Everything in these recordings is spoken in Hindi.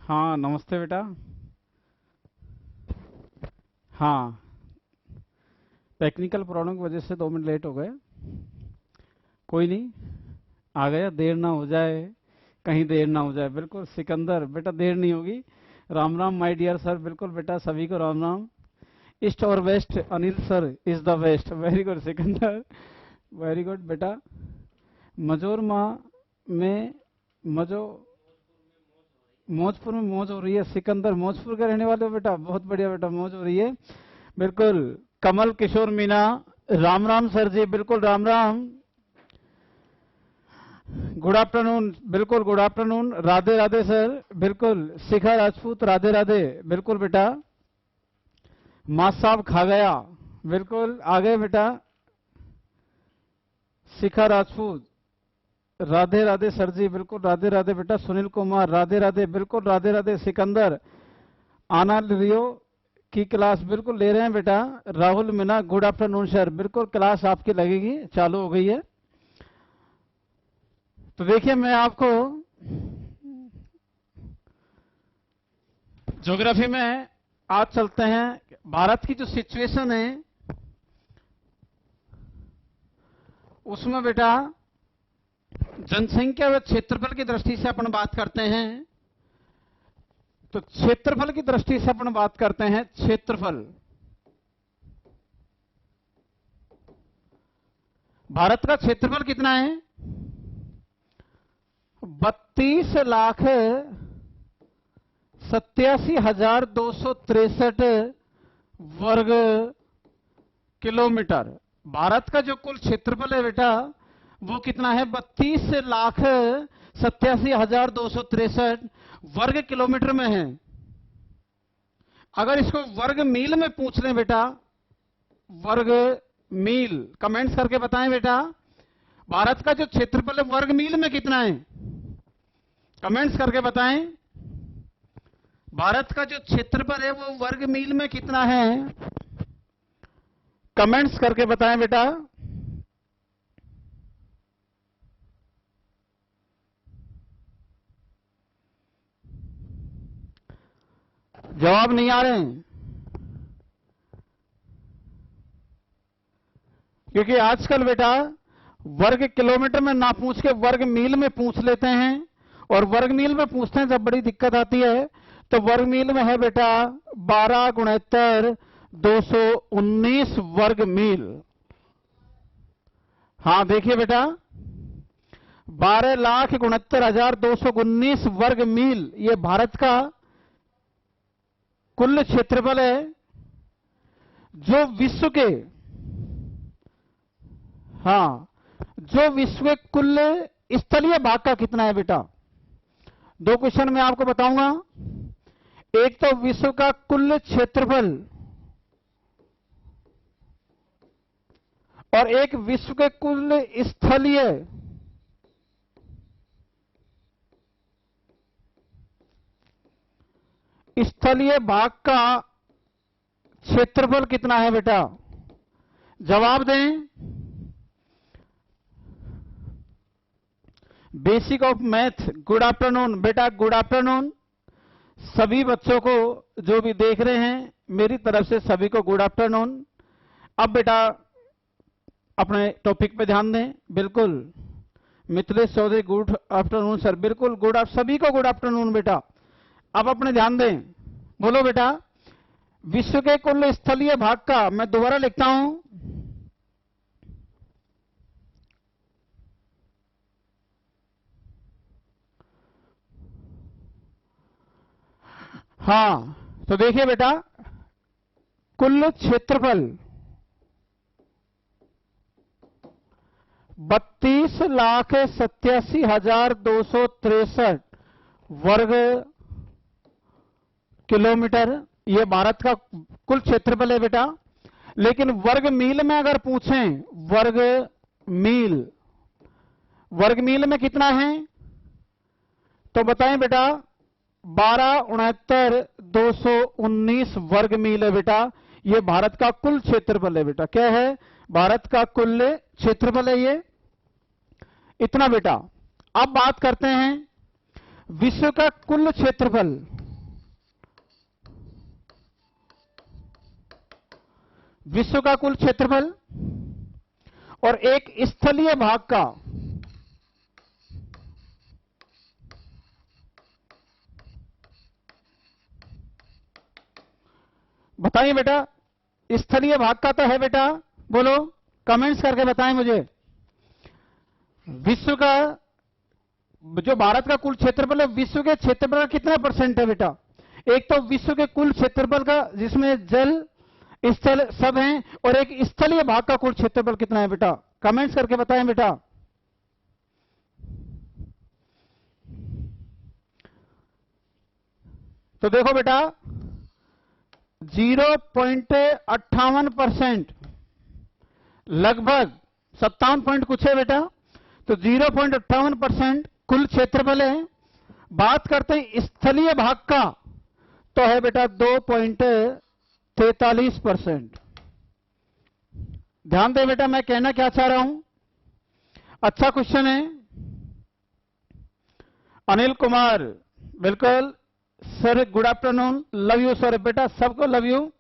हाँ नमस्ते बेटा। हाँ, टेक्निकल प्रॉब्लम की वजह से 2 मिनट लेट हो गए। कोई नहीं, आ गया। देर ना हो जाए, कहीं देर ना हो जाए। बिल्कुल सिकंदर बेटा, देर नहीं होगी। Ram Ram my dear sir. बिल्कुल बेटा, सभी को राम राम। ईस्ट और west Anil sir is the best. Very good Sikandar, very good बेटा। मजोर माँ में मजो मौजपुर में मौज हो रही है। सिकंदर मौजपुर के रहने वाले हो बेटा, बहुत बढ़िया बेटा, मौज हो रही है। बिल्कुल। कमल किशोर मीना, राम राम सर जी। बिल्कुल राम राम, गुड आफ्टरनून। बिल्कुल good afternoon, Radhe Radhe sir. बिल्कुल शिखा राजपूत, राधे राधे। बिल्कुल बेटा। माँ साहब खा गया, बिल्कुल आ गए बेटा। शिखा राजपूत, राधे राधे सर जी। बिल्कुल राधे राधे बेटा। सुनील कुमार, राधे राधे। बिल्कुल राधे राधे। सिकंदर, आना रियो की क्लास बिल्कुल ले रहे हैं बेटा। Rahul Meena, good afternoon sir. बिल्कुल क्लास आपकी लगेगी, चालू हो गई है। तो देखिए, मैं आपको ज्योग्राफी में आज चलते हैं। भारत की जो सिचुएशन है उसमें बेटा जनसंख्या व क्षेत्रफल की दृष्टि से अपन बात करते हैं। तो क्षेत्रफल की दृष्टि से अपन बात करते हैं। क्षेत्रफल, भारत का क्षेत्रफल कितना है? 32,87,263 वर्ग किलोमीटर। भारत का जो कुल क्षेत्रफल है बेटा, वो कितना है? 32,87,263 वर्ग किलोमीटर में है। अगर इसको वर्ग मील में पूछ लें बेटा, वर्ग मील, कमेंट्स करके बताएं बेटा, भारत का जो क्षेत्रफल है वर्ग मील में कितना है? कमेंट्स करके बताएं, भारत का जो क्षेत्रफल है वो वर्ग मील में कितना है? कमेंट्स करके बताएं बेटा। जवाब नहीं आ रहे हैं, क्योंकि आजकल बेटा वर्ग किलोमीटर में ना पूछ के वर्ग मील में पूछ लेते हैं, और वर्ग मील में पूछते हैं जब बड़ी दिक्कत आती है। तो वर्ग मील में है बेटा 12 गुणितर 219 वर्ग मील। हाँ देखिए बेटा, 12,69,219 वर्ग मील ये भारत का कुल क्षेत्रफल है। जो विश्व के, हाँ, जो विश्व के कुल स्थलीय भाग का कितना है बेटा? 2 क्वेश्चन मैं आपको बताऊंगा। एक तो विश्व का कुल क्षेत्रफल, और एक विश्व के कुल स्थलीय भाग का क्षेत्रफल कितना है बेटा? जवाब दें। Basic of math, good afternoon बेटा, गुड आफ्टरनून। सभी बच्चों को जो भी देख रहे हैं, मेरी तरफ से सभी को गुड आफ्टरनून। अब बेटा अपने टॉपिक पे ध्यान दें। बिल्कुल Mithilesh Chaudhary, good afternoon sir. बिल्कुल गुड, सभी को गुड आफ्टरनून बेटा। अब अपने ध्यान दें, बोलो बेटा, विश्व के कुल स्थलीय भाग का, मैं दोबारा लिखता हूं, हाँ तो देखिए बेटा, कुल क्षेत्रफल 32,87,263 वर्ग किलोमीटर ये भारत का कुल क्षेत्रफल है बेटा। लेकिन वर्ग मील में अगर पूछें, वर्ग मील में कितना है तो बताएं बेटा, 12,69,219 वर्ग मील है बेटा। ये भारत का कुल क्षेत्रफल है बेटा। क्या है? भारत का कुल क्षेत्रफल है ये, इतना बेटा। अब बात करते हैं विश्व का कुल क्षेत्रफल। विश्व का कुल क्षेत्रफल और एक स्थलीय भाग का बताइए बेटा, स्थलीय भाग का तो है बेटा, बोलो कमेंट्स करके बताएं मुझे। विश्व का जो भारत का कुल क्षेत्रफल है, विश्व के क्षेत्रफल का कितना परसेंट है बेटा? एक तो विश्व के कुल क्षेत्रफल का जिसमें जल स्थल सब हैं, और एक स्थलीय भाग का कुल क्षेत्रफल कितना है बेटा? कमेंट्स करके बताएं बेटा। तो देखो बेटा 0.58%, लगभग 57 पॉइंट कुछ है बेटा, तो 0.58% कुल क्षेत्रफल है। बात करते हैं स्थलीय भाग का, तो है बेटा 2.43%। ध्यान दे बेटा, मैं कहना क्या चाह रहा हूं। अच्छा क्वेश्चन है। अनिल कुमार, बिल्कुल sir, good afternoon, love you sir, बेटा सबको लव यू।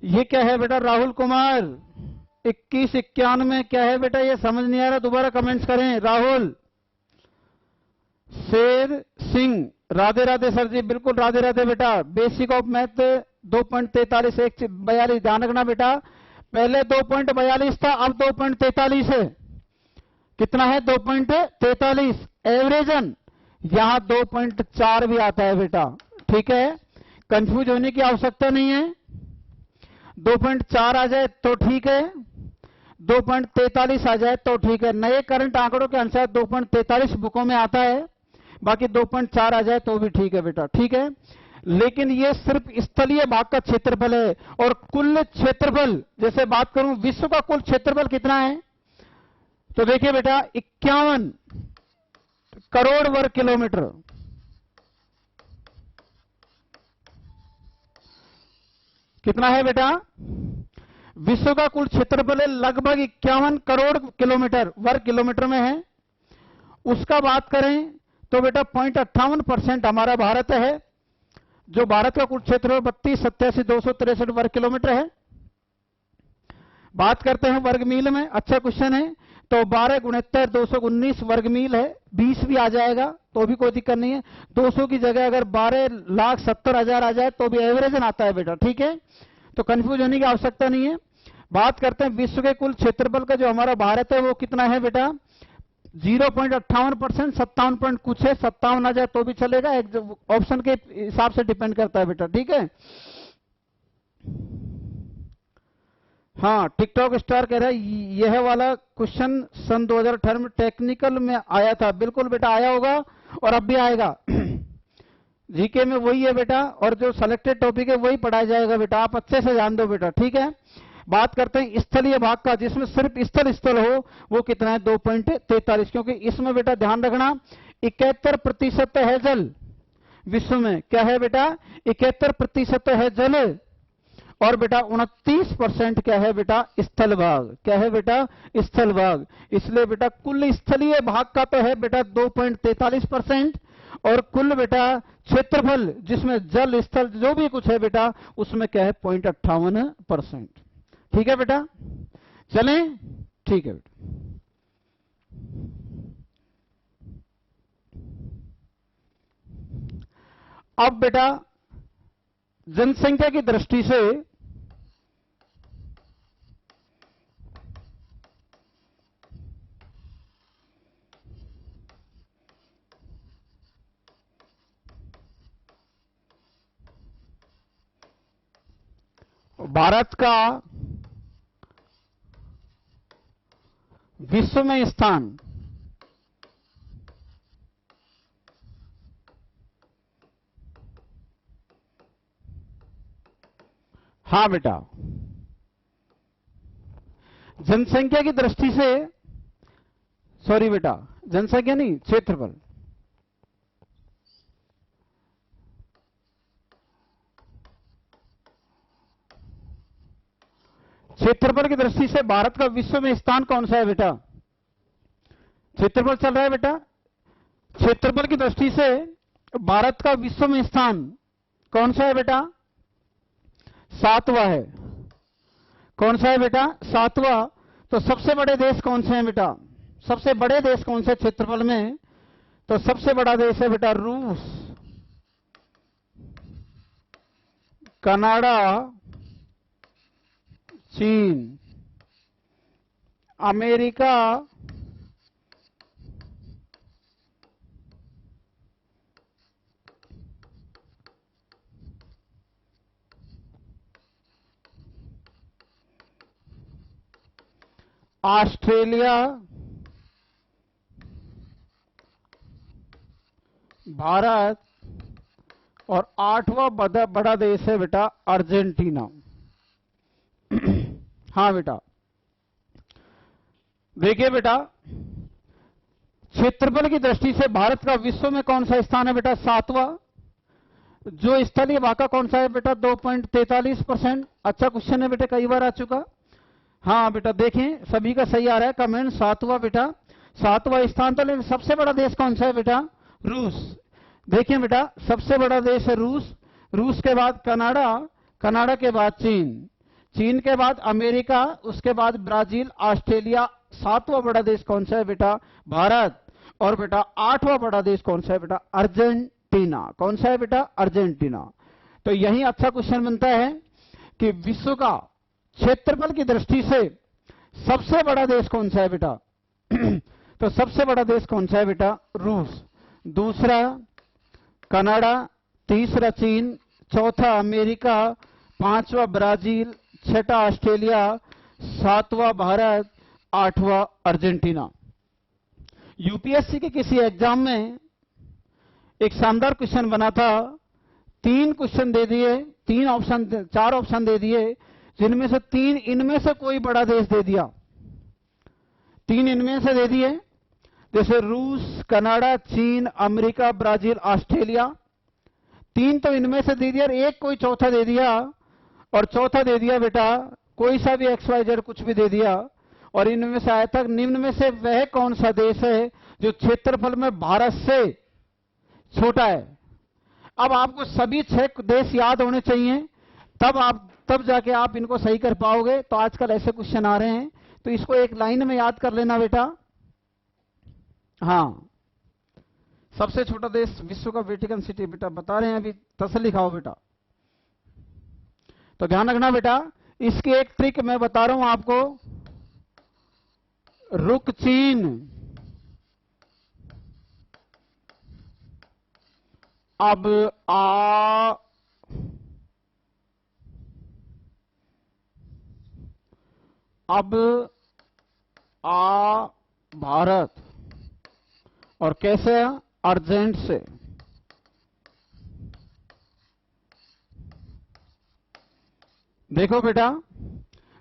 ये क्या है बेटा? राहुल कुमार 2191 क्या है बेटा? ये समझ नहीं आ रहा, दोबारा कमेंट्स करें। राहुल शेर सिंह, राधे राधे सर जी, बिल्कुल राधे राधे बेटा। बेसिक ऑफ मैथ 2.43 142, ध्यान रखना बेटा, पहले 2.42 था, अब 2.43 है। कितना है? 2.43। एवरेजन यहां 2.4 भी आता है बेटा, ठीक है, कंफ्यूज होने की आवश्यकता नहीं है। 2.4 आ जाए तो ठीक है, 2.43 आ जाए तो ठीक है। नए करंट आंकड़ों के अनुसार 2.43 बुकों में आता है, बाकी 2.4 आ जाए तो भी ठीक है बेटा, ठीक है। लेकिन ये सिर्फ स्थलीय भाग का क्षेत्रफल है, और कुल क्षेत्रफल जैसे बात करूं, विश्व का कुल क्षेत्रफल कितना है? तो देखिए बेटा 51 करोड़ वर्ग किलोमीटर। कितना है बेटा? विश्व का कुल क्षेत्रफल है लगभग 51 करोड़ किलोमीटर वर्ग किलोमीटर में है। उसका बात करें तो बेटा 0.58% हमारा भारत है, जो भारत का कुल क्षेत्रफल 32,87,263 वर्ग किलोमीटर है। बात करते हैं वर्ग मील में। अच्छा क्वेश्चन है। तो 12 × 219 वर्ग मील है, 20 भी आ जाएगा तो भी कोई दिक्कत नहीं है। 200 की जगह अगर 12,70,000 आ जाए तो भी एवरेजन आता है बेटा, ठीक है, तो कंफ्यूज होने की आवश्यकता नहीं है। बात करते हैं विश्व के कुल क्षेत्रफल का, जो हमारा भारत है वो कितना है बेटा? 0.58%, 57 पॉइंट कुछ है, 57 आ जाए तो भी चलेगा, ऑप्शन के हिसाब से डिपेंड करता है बेटा, ठीक है। हाँ, टिकटॉक स्टार कह रहा है यह वाला क्वेश्चन सन 2018 में टेक्निकल में आया था। बिल्कुल बेटा आया होगा और अब भी आएगा। जीके में वही है बेटा, और जो सिलेक्टेड टॉपिक है वही पढ़ाया जाएगा बेटा, आप अच्छे से जान दो बेटा, ठीक है। बात करते हैं स्थलीय भाग का, जिसमें सिर्फ स्थल हो, वो कितना है? 2.43, क्योंकि इसमें बेटा ध्यान रखना 71% है जल। विश्व में क्या है बेटा? 71% है जल, और बेटा 29% क्या है बेटा? स्थल भाग। क्या है बेटा? स्थल भाग। इसलिए बेटा कुल स्थलीय भाग का तो है बेटा 2.43%, और कुल बेटा क्षेत्रफल जिसमें जल स्थल जो भी कुछ है बेटा, उसमें क्या है? 0.58%। ठीक है बेटा, चलें, ठीक है बेटा। अब बेटा जनसंख्या की दृष्टि से भारत का विश्व में स्थान हाँ बेटा, जनसंख्या की दृष्टि से, सॉरी बेटा, जनसंख्या नहीं, क्षेत्रफल। क्षेत्रफल की दृष्टि से भारत का विश्व में स्थान कौन सा है बेटा? क्षेत्रफल चल रहा है बेटा। क्षेत्रफल की दृष्टि से भारत का विश्व में स्थान कौन सा है बेटा? 7वां है। कौन सा है बेटा? सातवां। तो सबसे बड़े देश कौन से हैं बेटा? सबसे बड़े देश कौन से क्षेत्रफल में? तो सबसे बड़ा देश है बेटा रूस, कनाडा, चीन, अमेरिका, ऑस्ट्रेलिया, भारत, और आठवां बड़ा देश है बेटा अर्जेंटीना। हाँ बेटा, देखिए बेटा, क्षेत्रफल की दृष्टि से भारत का विश्व में कौन सा स्थान है बेटा? सातवां। जो स्थलीय भाग का कौन सा है बेटा? 2.43%। अच्छा क्वेश्चन है बेटा, कई बार आ चुका। हाँ बेटा, देखें सभी का सही आ रहा है कमेंट। सातवां बेटा, सातवां स्थान। तो लेकिन सबसे बड़ा देश कौन सा है बेटा? रूस। देखिए बेटा, सबसे बड़ा देश है रूस, रूस के बाद कनाडा, कनाडा के बाद चीन, चीन के बाद अमेरिका, उसके बाद ब्राजील, ऑस्ट्रेलिया। सातवां बड़ा देश कौन सा है बेटा? भारत। और बेटा आठवां बड़ा देश कौन सा है बेटा? अर्जेंटीना। कौन सा है बेटा? अर्जेंटीना। तो यही अच्छा क्वेश्चन बनता है कि विश्व का क्षेत्रफल की दृष्टि से सबसे बड़ा देश कौन सा है बेटा? तो सबसे बड़ा देश कौन सा है बेटा? रूस। दूसरा कनाडा, तीसरा चीन, चौथा अमेरिका, पांचवा ब्राजील, छठा ऑस्ट्रेलिया, सातवां भारत, आठवां अर्जेंटीना। यूपीएससी के किसी एग्जाम में एक शानदार क्वेश्चन बना था। 3 क्वेश्चन दे दिए, 3 ऑप्शन, 4 ऑप्शन दे दिए, जिनमें से 3 इनमें से कोई बड़ा देश दे दिया। 3 इनमें से दे दिए, जैसे रूस, कनाडा, चीन, अमेरिका, ब्राजील, ऑस्ट्रेलिया। 3 तो इनमें से दे दिया, एक कोई चौथा दे दिया, और चौथा दे दिया बेटा कोई सा भी XYZ कुछ भी दे दिया। और इनमें से आया था निम्न में से वह कौन सा देश है जो क्षेत्रफल में भारत से छोटा है। अब आपको सभी 6 देश याद होने चाहिए, तब जाके आप इनको सही कर पाओगे। तो आजकल ऐसे क्वेश्चन आ रहे हैं, तो इसको एक लाइन में याद कर लेना बेटा। हाँ, सबसे छोटा देश विश्व का वेटिकन सिटी बेटा बता रहे हैं, अभी तसल्ली खाओ बेटा। तो ध्यान रखना बेटा, इसकी एक ट्रिक मैं बता रहा हूं आपको। रुक चीन, अब आ भारत, और कैसे? अर्जेंट से। देखो बेटा,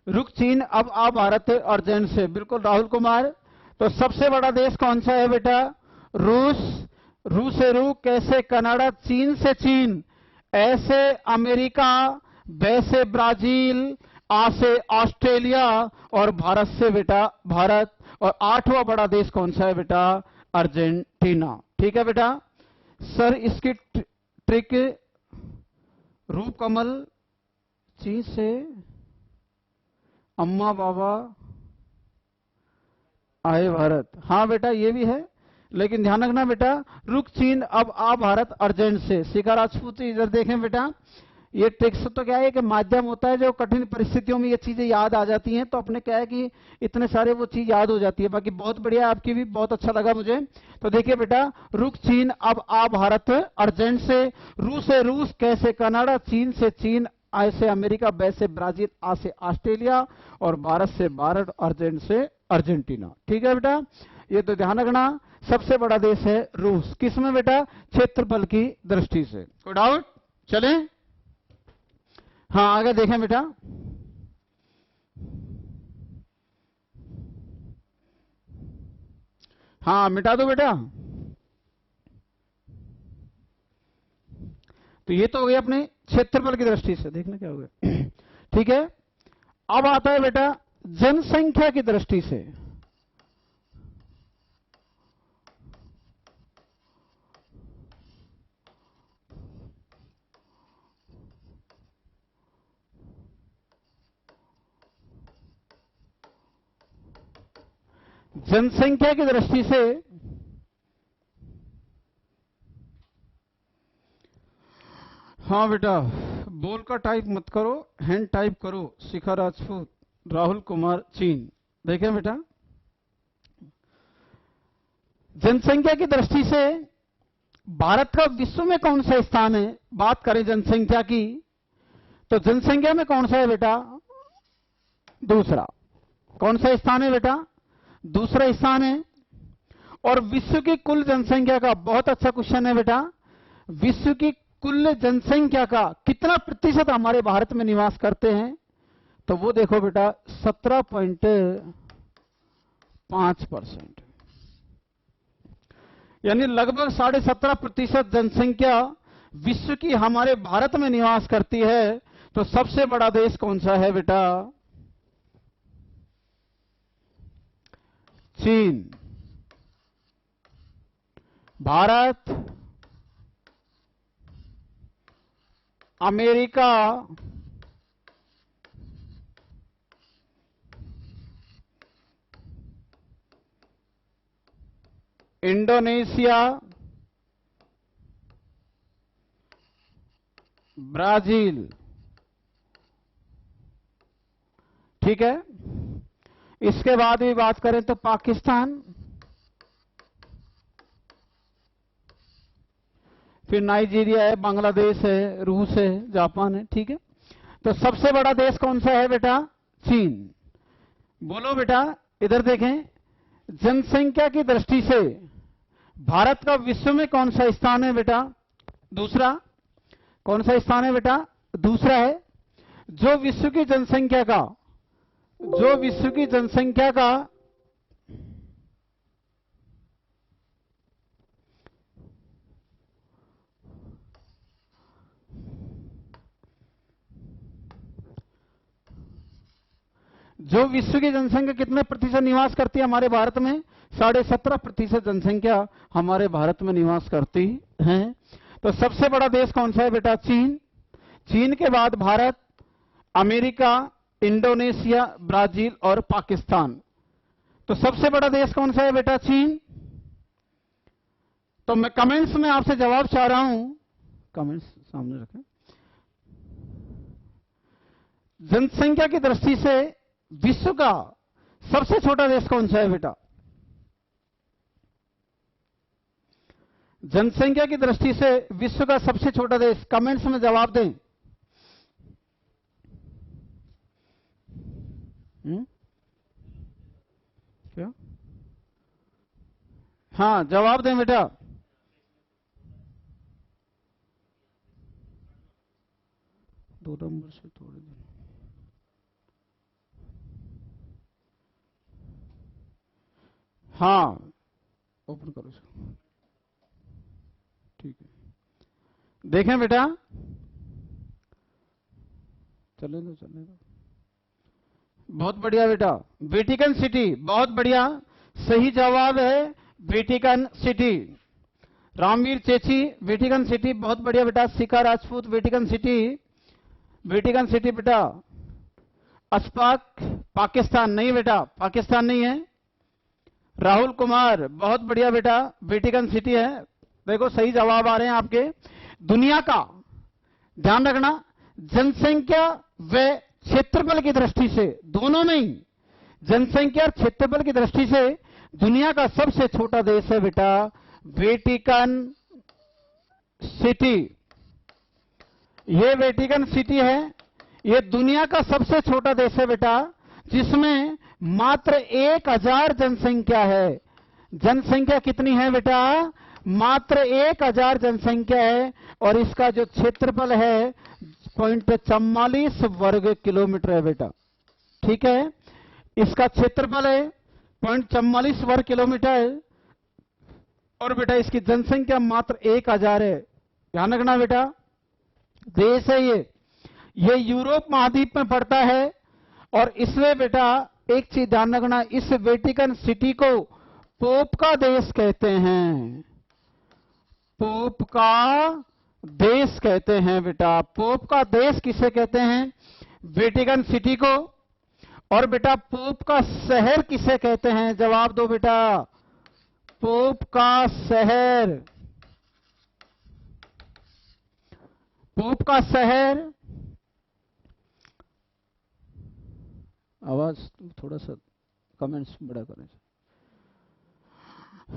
रुक चीन, अब आ भारत, अर्जेंट से। बिल्कुल राहुल कुमार। तो सबसे बड़ा देश कौन सा है बेटा? रूस, रूस से रुक, कैसे? कनाडा, चीन से चीन, ऐसे अमेरिका, वैसे ब्राजील, आ से ऑस्ट्रेलिया, और भारत से बेटा भारत। और आठवां बड़ा देश कौन सा है बेटा? अर्जेंटीना। ठीक है बेटा। सर इसकी ट्रिक, रूप कमल, चीन से अम्मा बाबा आए भारत। हाँ बेटा ये भी है, लेकिन ध्यान रखना बेटा, रुक चीन, अब आ भारत, अर्जेंट से। शिखा राजपूत इधर देखें बेटा, ये ट्रिक्स तो क्या है कि माध्यम होता है, जो कठिन परिस्थितियों में ये चीजें याद आ जाती हैं, तो अपने क्या है कि इतने सारे वो चीज याद हो जाती है। बाकी बहुत बढ़िया, आपकी भी बहुत अच्छा लगा मुझे। तो देखिए बेटा, रुक चीन, अब आ भारत, अर्जेंट से। रूस से रूस, कैसे? कनाडा, चीन से चीन, आ से अमेरिका, बै से ब्राजील, आ से ऑस्ट्रेलिया, और भारत से भारत, अर्जेंट से अर्जेंटीना। ठीक है बेटा, ये तो ध्यान रखना। सबसे बड़ा देश है रूस, किसमें बेटा? क्षेत्रफल की दृष्टि से। कोई डाउट? चले हाँ आगे देखें बेटा। हाँ मिटा दो बेटा। तो ये तो हो गया अपने क्षेत्रफल की दृष्टि से, देखना क्या हो गया। ठीक है, अब आता है बेटा जनसंख्या की दृष्टि से। जनसंख्या की दृष्टि से हाँ बेटा, बोल का टाइप मत करो, हैंड टाइप करो। शिखा राजपूत, राहुल कुमार, चीन। देखें बेटा, जनसंख्या की दृष्टि से भारत का विश्व में कौन सा स्थान है? बात करें जनसंख्या की, तो जनसंख्या में कौन सा है बेटा? दूसरा। कौन सा स्थान है बेटा? दूसरा स्थान है। और विश्व की कुल जनसंख्या का, बहुत अच्छा क्वेश्चन है बेटा, विश्व की कुल जनसंख्या का कितना प्रतिशत हमारे भारत में निवास करते हैं? तो वो देखो बेटा 17.5%, यानी लगभग 17.5% जनसंख्या विश्व की हमारे भारत में निवास करती है। तो सबसे बड़ा देश कौन सा है बेटा? चीन, भारत, अमेरिका, इंडोनेशिया, ब्राजील। ठीक है। इसके बाद भी बात करें तो पाकिस्तान, फिर नाइजीरिया है, बांग्लादेश है, रूस है, जापान है। ठीक है। तो सबसे बड़ा देश कौन सा है बेटा? चीन। बोलो बेटा, इधर देखें, जनसंख्या की दृष्टि से भारत का विश्व में कौन सा स्थान है बेटा? दूसरा। कौन सा स्थान है बेटा? दूसरा है। जो विश्व की जनसंख्या का कितने प्रतिशत निवास करती है हमारे भारत में? 17.5% जनसंख्या हमारे भारत में निवास करती है। तो सबसे बड़ा देश कौन सा है बेटा? चीन। चीन के बाद भारत, अमेरिका, इंडोनेशिया, ब्राजील और पाकिस्तान। तो सबसे बड़ा देश कौन सा है बेटा? चीन। तो मैं कमेंट्स में आपसे जवाब चाह रहा हूं, कमेंट्स सामने रखें। जनसंख्या की दृष्टि से विश्व का सबसे छोटा देश कौन सा है बेटा? जनसंख्या की दृष्टि से विश्व का सबसे छोटा देश, कमेंट्स में जवाब दें। क्या? हाँ, जवाब दें बेटा। दो नंबर से थोड़े दिन। हाँ, ओपन करो इसको। ठीक है, देखें बेटा, चले दो। बहुत बढ़िया बेटा, वेटिकन सिटी, बहुत बढ़िया, सही जवाब है Vatican City. Ramveer Chechi, Vatican City, बहुत बढ़िया बेटा। शिखा राजपूत, वेटिकन सिटी बेटा। अशफाक, पाकिस्तान नहीं बेटा, पाकिस्तान नहीं है। राहुल कुमार, बहुत बढ़िया बेटा, वेटिकन सिटी है। देखो सही जवाब आ रहे हैं आपके। दुनिया का, ध्यान रखना, जनसंख्या व क्षेत्रफल की दृष्टि से, दोनों नहीं, जनसंख्या और क्षेत्रफल की दृष्टि से दुनिया का सबसे छोटा देश है बेटा वेटिकन सिटी। ये वेटिकन सिटी है, ये दुनिया का सबसे छोटा देश है बेटा, जिसमें मात्र 1000 जनसंख्या है। जनसंख्या कितनी है बेटा? मात्र 1000 जनसंख्या है। और इसका जो क्षेत्रफल है 0.44 वर्ग किलोमीटर है बेटा। ठीक है, इसका क्षेत्रफल है 0.44 वर्ग किलोमीटर। और बेटा इसकी जनसंख्या मात्र 1000 है। ध्यान रखना बेटा, देश है ये यूरोप महाद्वीप में पड़ता है। और इसमें बेटा एक चीज ध्यान रखना, इस वेटिकन सिटी को पोप का देश कहते हैं। पोप का देश कहते हैं बेटा। पोप का देश किसे कहते हैं? वेटिकन सिटी को। और बेटा पोप का शहर किसे कहते हैं? जवाब दो बेटा। पोप का शहर, पोप का शहर, आवाज थोड़ा सा कमेंट्स बड़ा करें।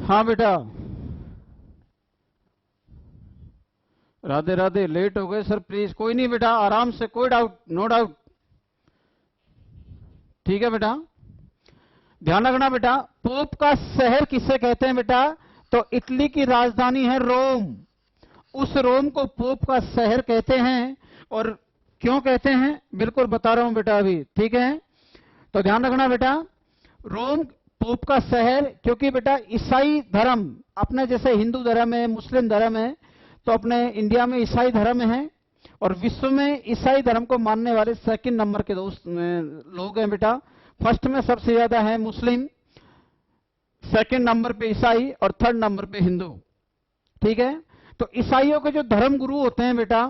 हाँ बेटा, राधे राधे, लेट हो गए सर प्लीज। कोई नहीं बेटा, आराम से, कोई डाउट, नो डाउट, ठीक है बेटा। ध्यान रखना बेटा, पोप का शहर किसे कहते हैं बेटा? तो इटली की राजधानी है रोम, उस रोम को पोप का शहर कहते हैं। और क्यों कहते हैं बिल्कुल बता रहा हूं बेटा अभी, ठीक है। तो ध्यान रखना बेटा, रोम पोप का शहर, क्योंकि बेटा ईसाई धर्म, अपने जैसे हिंदू धर्म है, मुस्लिम धर्म है, तो अपने इंडिया में ईसाई धर्म है, और विश्व में ईसाई धर्म को मानने वाले सेकंड नंबर के दोस्त लोग हैं बेटा। फर्स्ट में सबसे ज्यादा है मुस्लिम, सेकंड नंबर पे ईसाई, और थर्ड नंबर पे हिंदू, ठीक है। तो ईसाइयों के जो धर्म गुरु होते हैं बेटा,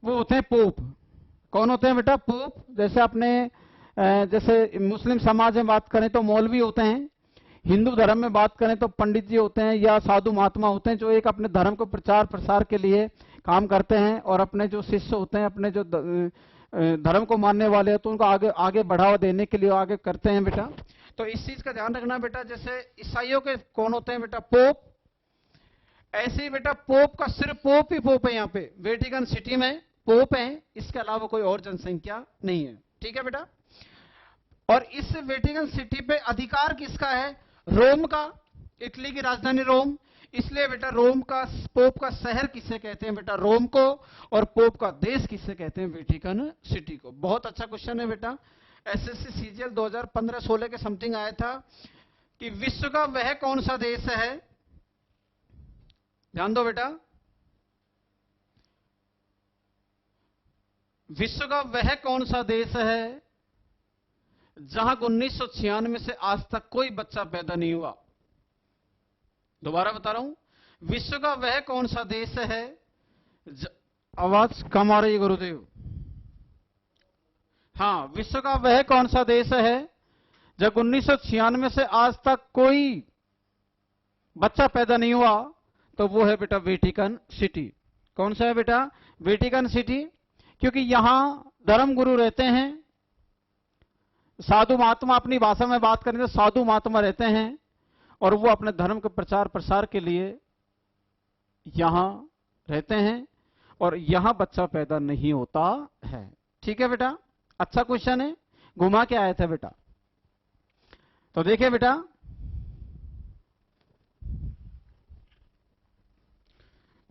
वो होते हैं पोप। कौन होते हैं बेटा? पोप। जैसे अपने जैसे मुस्लिम समाज में बात करें तो मौलवी होते हैं, हिंदू धर्म में बात करें तो पंडित जी होते हैं या साधु महात्मा होते हैं, जो एक अपने धर्म को प्रचार प्रसार के लिए काम करते हैं, और अपने जो शिष्य होते हैं, अपने जो धर्म को मानने वाले हैं, तो उनको आगे आगे बढ़ावा देने के लिए आगे करते हैं बेटा। तो इस चीज का ध्यान रखना बेटा। जैसे ईसाइयों के कौन होते हैं बेटा? पोप। ऐसे ही बेटा पोप का सिर्फ पोप ही पोप है, यहाँ पे वेटिकन सिटी में पोप है, इसके अलावा कोई और जनसंख्या नहीं है, ठीक है बेटा। और इस वेटिकन सिटी पे अधिकार किसका है? रोम का, इटली की राजधानी रोम, इसलिए बेटा रोम का पोप का शहर किसे कहते हैं बेटा? रोम को। और पोप का देश किसे कहते हैं? वेटिकन सिटी को। बहुत अच्छा क्वेश्चन है बेटा, एसएससी सीजीएल 2015-16 के समथिंग आया था कि विश्व का वह कौन सा देश है, ध्यान दो बेटा, विश्व का वह कौन सा देश है जहां 1996 से आज तक कोई बच्चा पैदा नहीं हुआ? दोबारा बता रहा हूं, विश्व का वह कौन सा देश है, आवाज कम आ रही है गुरुदेव। हाँ, विश्व का वह कौन सा देश है जब 1996 से आज तक कोई बच्चा पैदा नहीं हुआ? तो वो है बेटा वेटिकन सिटी। कौन सा है बेटा? Vatican city. क्योंकि यहां धर्म गुरु रहते हैं, साधु महात्मा, अपनी भाषा में बात करें तो साधु महात्मा रहते हैं, और वो अपने धर्म के प्रचार प्रसार के लिए यहां रहते हैं, और यहां बच्चा पैदा नहीं होता है, ठीक है बेटा। अच्छा क्वेश्चन है, घुमा के आया था बेटा। तो देखिए बेटा,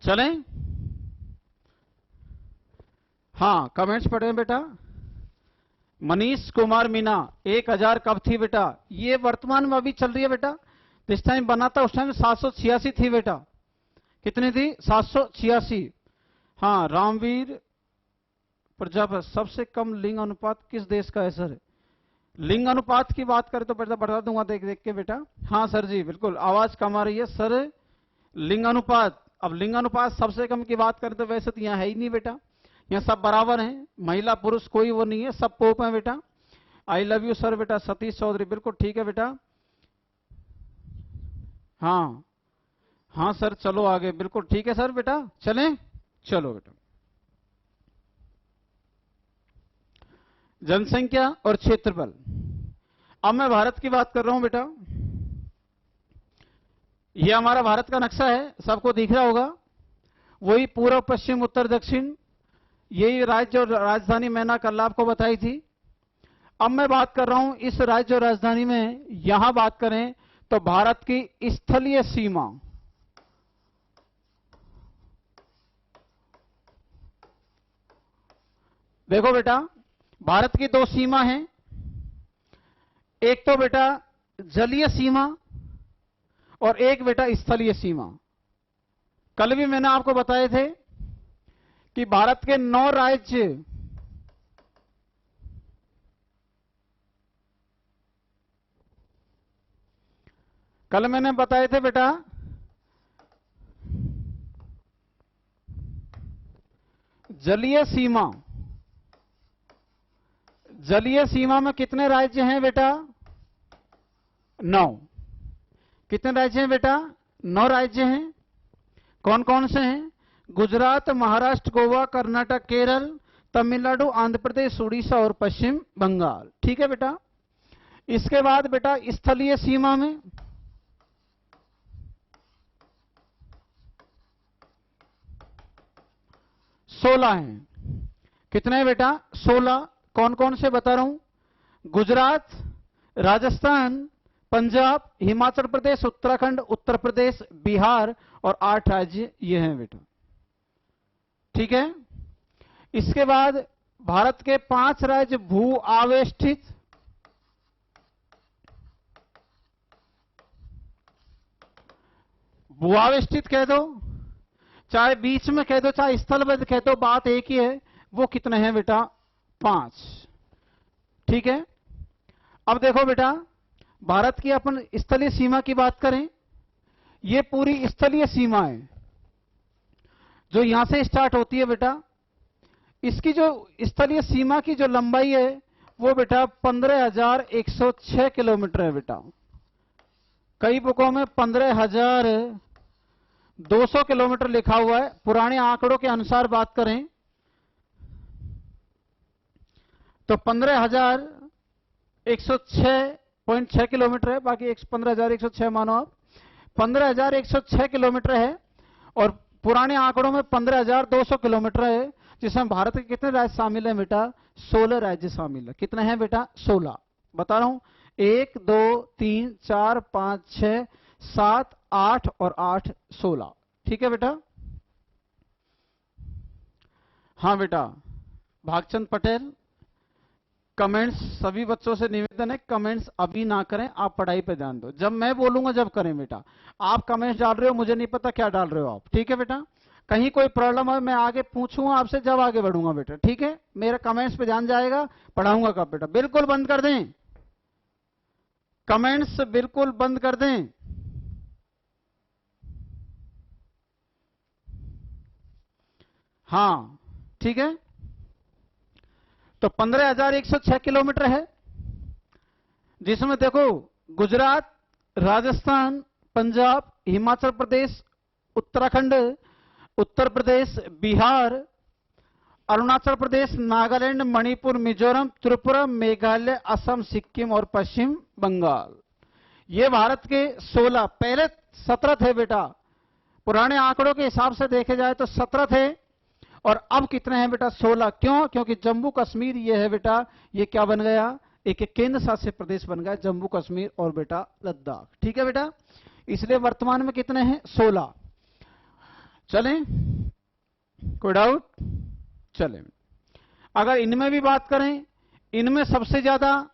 चलें, हाँ कमेंट्स पढ़े बेटा। मनीष कुमार मीना, 1000 कब थी बेटा? ये वर्तमान में अभी चल रही है बेटा, जिस टाइम बना था उस टाइम 786 थी बेटा। कितनी थी? 786। हाँ, रामवीर प्रजापति, सबसे कम लिंग अनुपात किस देश का है सर? लिंग अनुपात की बात करें तो बेटा बता दूंगा देख देख के बेटा। हाँ सर जी बिल्कुल, आवाज कम आ रही है सर। लिंग अनुपात, अब लिंग अनुपात सबसे कम की बात करें तो वैसे तो यहाँ है ही नहीं बेटा, यहाँ सब बराबर हैं, महिला पुरुष कोई वो नहीं है, सब पोप है बेटा। आई लव यू सर बेटा, सतीश चौधरी, बिल्कुल ठीक है बेटा। हाँ हाँ सर, चलो आगे, बिल्कुल ठीक है सर बेटा, चलें, चलो बेटा। जनसंख्या और क्षेत्रफल, अब मैं भारत की बात कर रहा हूं बेटा। ये हमारा भारत का नक्शा है, सबको दिख रहा होगा, वही पूर्व पश्चिम उत्तर दक्षिण, यही राज्य और राजधानी मैंने कल आपको बताई थी। अब मैं बात कर रहा हूं इस राज्य और राजधानी में, यहां बात करें तो भारत की स्थलीय सीमा, देखो बेटा भारत की दो सीमा हैं, एक तो बेटा जलीय सीमा और एक बेटा स्थलीय सीमा। कल भी मैंने आपको बताए थे कि भारत के 9 राज्य कल मैंने बताए थे बेटा, जलीय सीमा, जलीय सीमा में कितने राज्य हैं बेटा? 9। कितने राज्य हैं बेटा? 9 राज्य हैं। कौन कौन से हैं? गुजरात, महाराष्ट्र, गोवा, कर्नाटक, केरल, तमिलनाडु, आंध्र प्रदेश, उड़ीसा और पश्चिम बंगाल। ठीक है बेटा। इसके बाद बेटा स्थलीय सीमा में सोलह हैं। कितने हैं बेटा? 16। कौन कौन से बता रहा हूं? गुजरात, राजस्थान, पंजाब, हिमाचल प्रदेश, उत्तराखंड, उत्तर प्रदेश, बिहार और 8 राज्य ये हैं बेटा। ठीक है। इसके बाद भारत के 5 राज्य भू आवेष्टित, भू आवेष्टित कह दो, चाहे बीच में कह दो, चाहे स्थलबद्ध कह दो, बात एक ही है। वो कितने हैं बेटा? 5। ठीक है। अब देखो बेटा, भारत की अपन स्थलीय सीमा की बात करें, ये पूरी स्थलीय सीमा है जो यहां से स्टार्ट होती है बेटा। इसकी जो स्थलीय सीमा की जो लंबाई है वो बेटा 15,106 किलोमीटर है बेटा। कई बुकों में 15,200 किलोमीटर लिखा हुआ है। पुराने आंकड़ों के अनुसार बात करें तो 15,106.6 किलोमीटर है। बाकी 15,106 मानो आप, 15,106 किलोमीटर है। और पुराने आंकड़ों में 15,200 किलोमीटर है, जिसमें भारत के कितने राज्य शामिल हैं बेटा? 16 राज्य शामिल है। कितने हैं बेटा? 16। बता रहा हूं, 1 2 3 4 5 6 7 8 और 8 16। ठीक है बेटा। हाँ बेटा, भागचंद पटेल, कमेंट्स सभी बच्चों से निवेदन है, कमेंट्स अभी ना करें, आप पढ़ाई पे ध्यान दो। जब मैं बोलूंगा जब करें बेटा। आप कमेंट्स डाल रहे हो, मुझे नहीं पता क्या डाल रहे हो आप। ठीक है बेटा। कहीं कोई प्रॉब्लम है मैं आगे पूछूंगा आपसे, जब आगे बढ़ूंगा बेटा। ठीक है। मेरे कमेंट्स पे ध्यान जाएगा, पढ़ाऊंगा कब बेटा। बिल्कुल बंद कर दें, कमेंट्स बिल्कुल बंद कर दें। हाँ ठीक है। तो 15,106 किलोमीटर है, जिसमें देखो गुजरात, राजस्थान, पंजाब, हिमाचल प्रदेश, उत्तराखंड, उत्तर प्रदेश, बिहार, अरुणाचल प्रदेश, नागालैंड, मणिपुर, मिजोरम, त्रिपुरा, मेघालय, असम, सिक्किम और पश्चिम बंगाल। ये भारत के 16, पहले 17 थे बेटा। पुराने आंकड़ों के हिसाब से देखे जाए तो 17 थे, और अब कितने हैं बेटा? 16। क्यों? क्योंकि जम्मू कश्मीर ये है बेटा, ये क्या बन गया? एक केंद्र शासित प्रदेश बन गया, जम्मू कश्मीर और बेटा लद्दाख। ठीक है बेटा। इसलिए वर्तमान में कितने हैं? 16। चलें, कोई डाउट? चलें। अगर इनमें भी बात करें, इनमें सबसे ज्यादा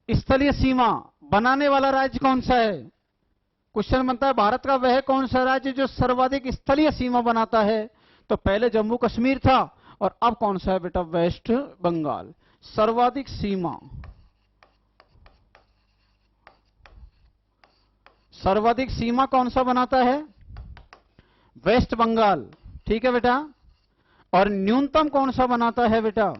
स्थलीय सीमा बनाने वाला राज्य कौन सा है? क्वेश्चन बनता है, भारत का वह कौन सा राज्य जो सर्वाधिक स्थलीय सीमा बनाता है? तो पहले जम्मू कश्मीर था, और अब कौन सा है बेटा? वेस्ट बंगाल। सर्वाधिक सीमा, सर्वाधिक सीमा कौन सा बनाता है? वेस्ट बंगाल। ठीक है बेटा। और न्यूनतम कौन सा बनाता है बेटा?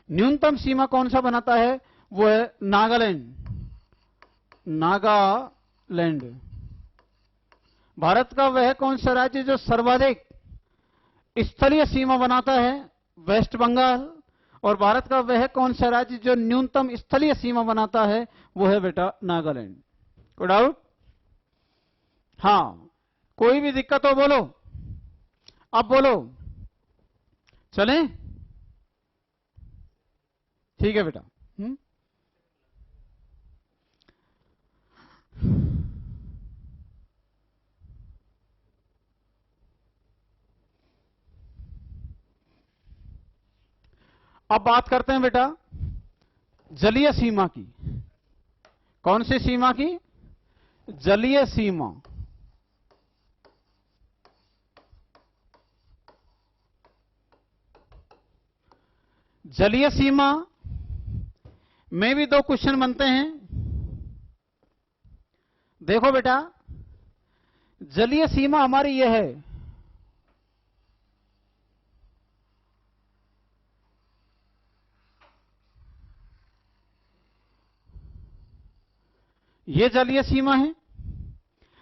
न्यूनतम सीमा कौन सा बनाता है? वो है नागालैंड। नागालैंड। भारत का वह कौन सा राज्य जो सर्वाधिक स्थलीय सीमा बनाता है? वेस्ट बंगाल। और भारत का वह कौन सा राज्य जो न्यूनतम स्थलीय सीमा बनाता है? वो है बेटा नागालैंड। कोई डाउट? हाँ, कोई भी दिक्कत हो बोलो, अब बोलो। चलें? ठीक है बेटा। अब बात करते हैं बेटा जलीय सीमा की। कौन सी सीमा की? जलीय सीमा। जलीय सीमा में भी 2 क्वेश्चन बनते हैं। देखो बेटा, जलीय सीमा हमारी यह है, ये जलीय सीमा है,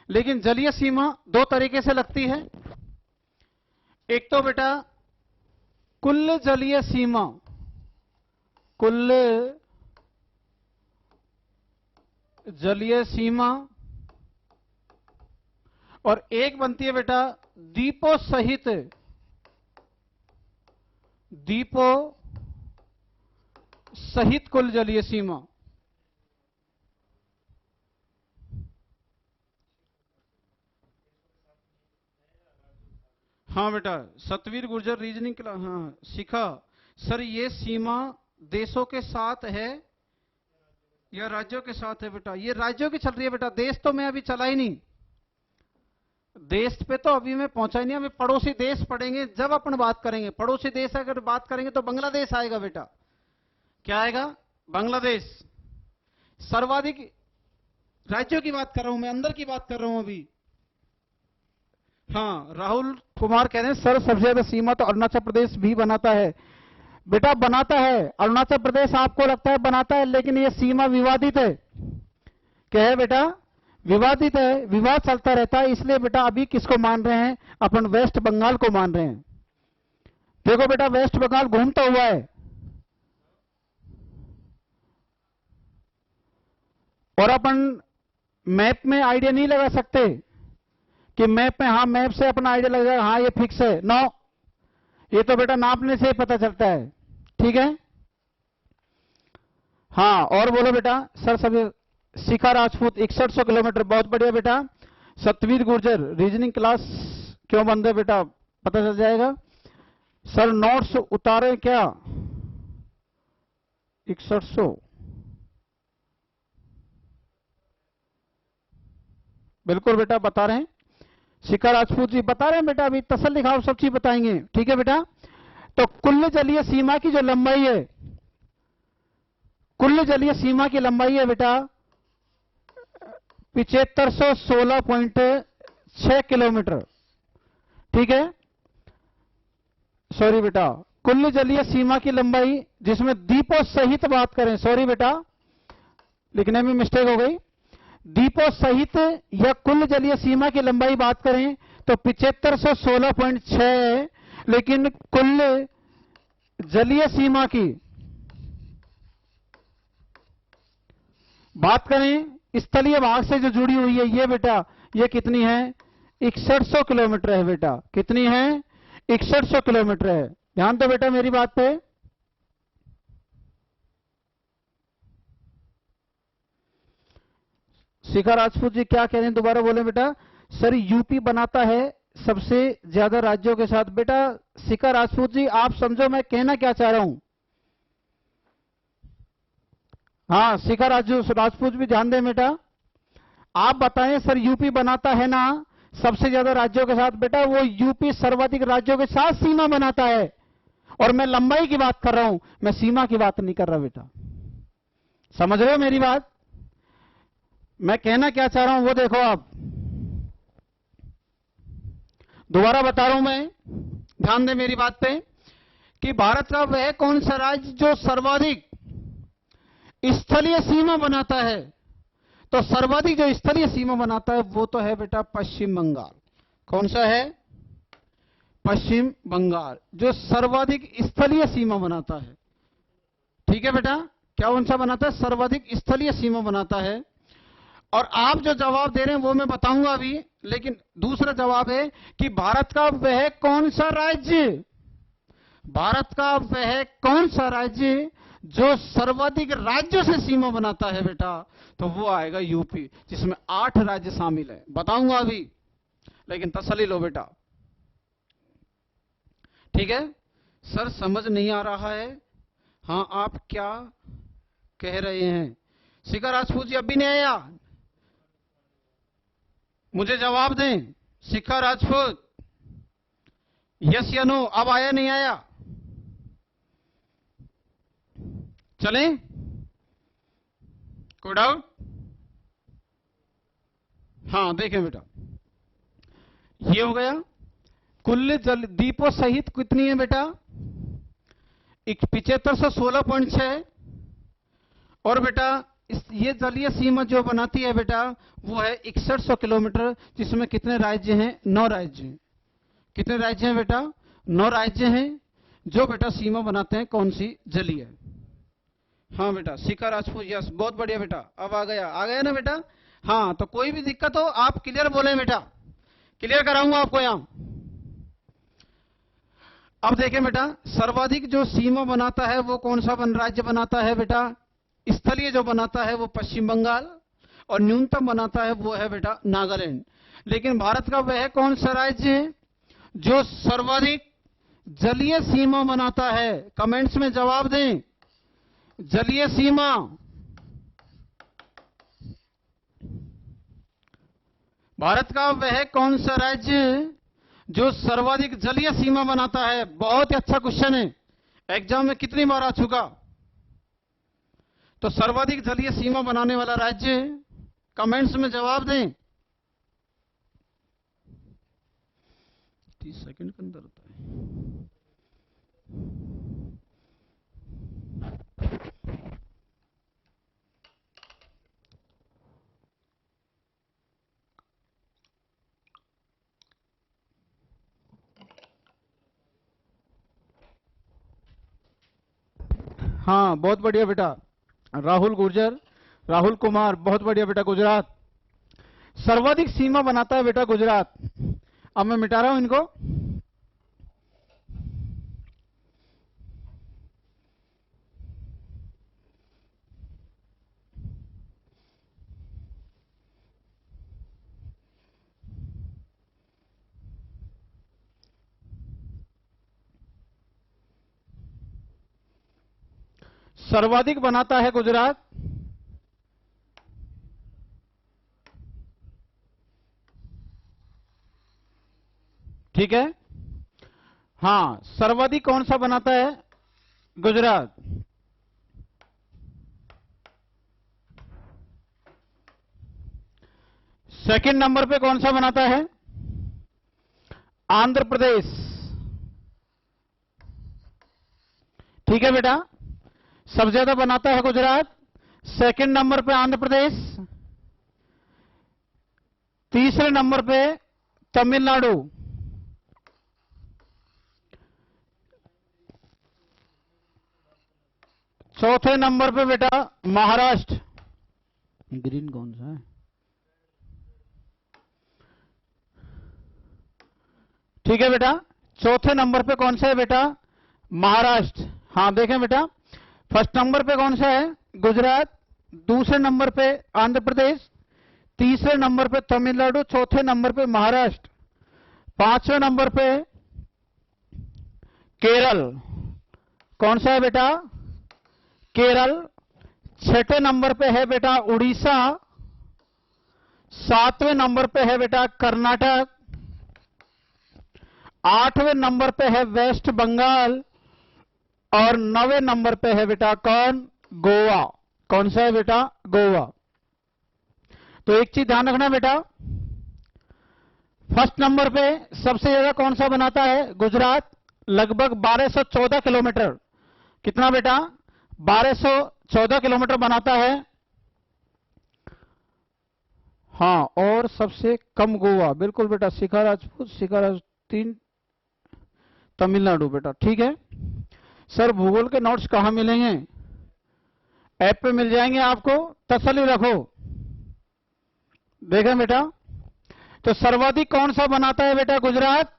लेकिन जलीय सीमा दो तरीके से लगती है। एक तो बेटा कुल जलीय सीमा, कुल जलीय सीमा, और एक बनती है बेटा द्वीपों सहित, द्वीपों सहित कुल जलीय सीमा। हाँ बेटा, सतवीर गुर्जर रीजनिंग क्लास, हाँ सीखा सर। ये सीमा देशों के साथ है या राज्यों के साथ है बेटा? ये राज्यों की चल रही है बेटा, देश तो मैं अभी चला ही नहीं, देश पे तो अभी मैं पहुंचा ही नहीं। अभी पड़ोसी देश पढ़ेंगे जब अपन बात करेंगे। पड़ोसी देश अगर बात करेंगे तो बांग्लादेश आएगा बेटा। क्या आएगा? बांग्लादेश। सर्वाधिक राज्यों की बात कर रहा हूं मैं, अंदर की बात कर रहा हूं अभी। हाँ, राहुल कुमार कह रहे हैं सर सबसे ज्यादा सीमा तो अरुणाचल प्रदेश भी बनाता है। बेटा बनाता है, अरुणाचल प्रदेश आपको लगता है बनाता है, लेकिन ये सीमा विवादित है। क्या है बेटा? विवादित है, विवाद चलता रहता है। इसलिए बेटा अभी किसको मान रहे हैं? अपन वेस्ट बंगाल को मान रहे हैं। देखो बेटा, वेस्ट बंगाल घूमता हुआ है, और अपन मैप में आइडिया नहीं लगा सकते कि मैप में, हाँ मैप से अपना आइडिया लग जाएगा, हाँ ये फिक्स है। नो, ये तो बेटा नापने से ही पता चलता है। ठीक है, हाँ और बोलो बेटा। सर सभी शिखा राजपूत 6100 किलोमीटर, बहुत बढ़िया बेटा। सतवीर गुर्जर रीजनिंग क्लास क्यों बंद है बेटा? पता चल जाएगा। सर नोट्स उतारे क्या? 6100 बिल्कुल बेटा बता रहे हैं। शिखा राजपूत जी बता रहे हैं बेटा, अभी तसल्ली खाओ, सब चीज बताएंगे। ठीक है बेटा। तो कुल जलीय सीमा की जो लंबाई है, कुल जलीय सीमा की लंबाई है बेटा 7516.6 किलोमीटर। ठीक है, सॉरी बेटा, कुल जलीय सीमा की लंबाई जिसमें द्वीपों सहित बात करें, सॉरी बेटा लिखने में मिस्टेक हो गई, द्वीपों सहित या कुल जलीय सीमा की लंबाई बात करें तो 7516.6 है। लेकिन कुल जलीय सीमा की बात करें स्थलीय भाग से जो जुड़ी हुई है, ये बेटा ये कितनी है? 6100 किलोमीटर है बेटा। कितनी है? 6100 किलोमीटर है। ध्यान दो बेटा मेरी बात पे। शिखा राजपूत जी क्या कह रहे हैं, दोबारा बोले बेटा। सर यूपी बनाता है सबसे ज्यादा राज्यों के साथ। बेटा शिखा राजपूत जी आप समझो मैं कहना क्या चाह रहा हूं। हाँ शिखा राजपूत भी ध्यान दें बेटा। आप बताएं सर यूपी बनाता है ना सबसे ज्यादा राज्यों के साथ। बेटा वो यूपी सर्वाधिक राज्यों के साथ सीमा बनाता है, और मैं लंबाई की बात कर रहा हूं, मैं सीमा की बात नहीं कर रहा बेटा। समझ रहे हो मेरी बात? मैं कहना क्या चाह रहा हूं वो देखो आप। दोबारा बता रहा हूं मैं, ध्यान दें मेरी बात पे, कि भारत का वह कौन सा राज्य जो सर्वाधिक स्थलीय सीमा बनाता है? तो सर्वाधिक जो स्थलीय सीमा बनाता है वो तो है बेटा पश्चिम बंगाल। कौन सा है? पश्चिम बंगाल, जो सर्वाधिक स्थलीय सीमा बनाता है। ठीक है बेटा, क्या कौन सा बनाता है? सर्वाधिक स्थलीय सीमा बनाता है। और आप जो जवाब दे रहे हैं वो मैं बताऊंगा अभी, लेकिन दूसरा जवाब है कि भारत का वह कौन सा राज्य, भारत का वह कौन सा राज्य जो सर्वाधिक राज्यों से सीमा बनाता है बेटा, तो वो आएगा यूपी, जिसमें 8 राज्य शामिल है। बताऊंगा अभी, लेकिन तसल्ली लो बेटा। ठीक है सर, समझ नहीं आ रहा है? हाँ आप क्या कह रहे हैं? शिखा राजपूत जी अभी नहीं आया, मुझे जवाब दें। शिखा राजपूत यस या नो? अब आया नहीं आया? चलें, कोई डाउट? हाँ देखें बेटा, ये हो गया। कुल जल द्वीपों सहित कितनी है बेटा? 7516.6। और बेटा ये जलीय सीमा जो बनाती है बेटा वो है 6100 किलोमीटर, जिसमें कितने राज्य हैं? 9 राज्य हैं। कितने राज्य हैं बेटा? 9 राज्य हैं जो बेटा सीमा बनाते हैं। कौन सी? जलीय। हाँ बेटा, शिखा राजपूत, यस, बहुत बढ़िया बेटा। अब आ गया ना बेटा? हाँ, तो कोई भी दिक्कत हो आप क्लियर बोले बेटा, क्लियर कराऊंगा आपको यहां। अब देखें बेटा, सर्वाधिक जो सीमा बनाता है वो कौन सा राज्य बनाता है बेटा? स्थलीय जो बनाता है वो पश्चिम बंगाल, और न्यूनतम बनाता है वो है बेटा नागालैंड। लेकिन भारत का वह कौन सा राज्य है जो सर्वाधिक जलीय सीमा बनाता है? कमेंट्स में जवाब दें। जलीय सीमा, भारत का वह कौन सा राज्य जो सर्वाधिक जलीय सीमा बनाता है? बहुत ही अच्छा क्वेश्चन है, एग्जाम में कितनी बार आ चुका। तो सर्वाधिक जलीय सीमा बनाने वाला राज्य, कमेंट्स में जवाब दें। 30 सेकंड के अंदर होता है। हाँ, बहुत बढ़िया बेटा। राहुल गुर्जर, राहुल कुमार, बहुत बढ़िया बेटा। गुजरात सर्वाधिक सीमा बनाता है बेटा, गुजरात। अब मैं मिटा रहा हूं इनको। सर्वाधिक बनाता है गुजरात। ठीक है, हाँ, सर्वाधिक कौन सा बनाता है? गुजरात। सेकंड नंबर पे कौन सा बनाता है? आंध्र प्रदेश। ठीक है बेटा, सबसे ज्यादा बनाता है गुजरात, सेकंड नंबर पे आंध्र प्रदेश, तीसरे नंबर पे तमिलनाडु, चौथे नंबर पे बेटा महाराष्ट्र। ग्रीन कौन सा है? ठीक है बेटा, चौथे नंबर पे कौन सा है बेटा? महाराष्ट्र। हाँ देखें बेटा, फर्स्ट नंबर पे कौन सा है? गुजरात, दूसरे नंबर पे आंध्र प्रदेश, तीसरे नंबर पे तमिलनाडु, चौथे नंबर पे महाराष्ट्र, पांचवें नंबर पे केरल। कौन सा है बेटा? केरल। छठे नंबर पे है बेटा उड़ीसा, सातवें नंबर पे है बेटा कर्नाटक, आठवें नंबर पे है वेस्ट बंगाल, और 9वें नंबर पे है बेटा कौन? गोवा। कौन सा है बेटा? गोवा। तो एक चीज ध्यान रखना बेटा, फर्स्ट नंबर पे सबसे ज्यादा कौन सा बनाता है? गुजरात, लगभग 1214 किलोमीटर। कितना बेटा? 1214 किलोमीटर बनाता है। हाँ, और सबसे कम गोवा। बिल्कुल बेटा, शिखा राजपूत, शिखा राजपूत 3, तमिलनाडु बेटा। ठीक है सर, भूगोल के नोट्स कहां मिलेंगे? ऐप पे मिल जाएंगे आपको, तसल्ली रखो। देखें बेटा, तो सर्वाधिक कौन सा बनाता है बेटा? गुजरात,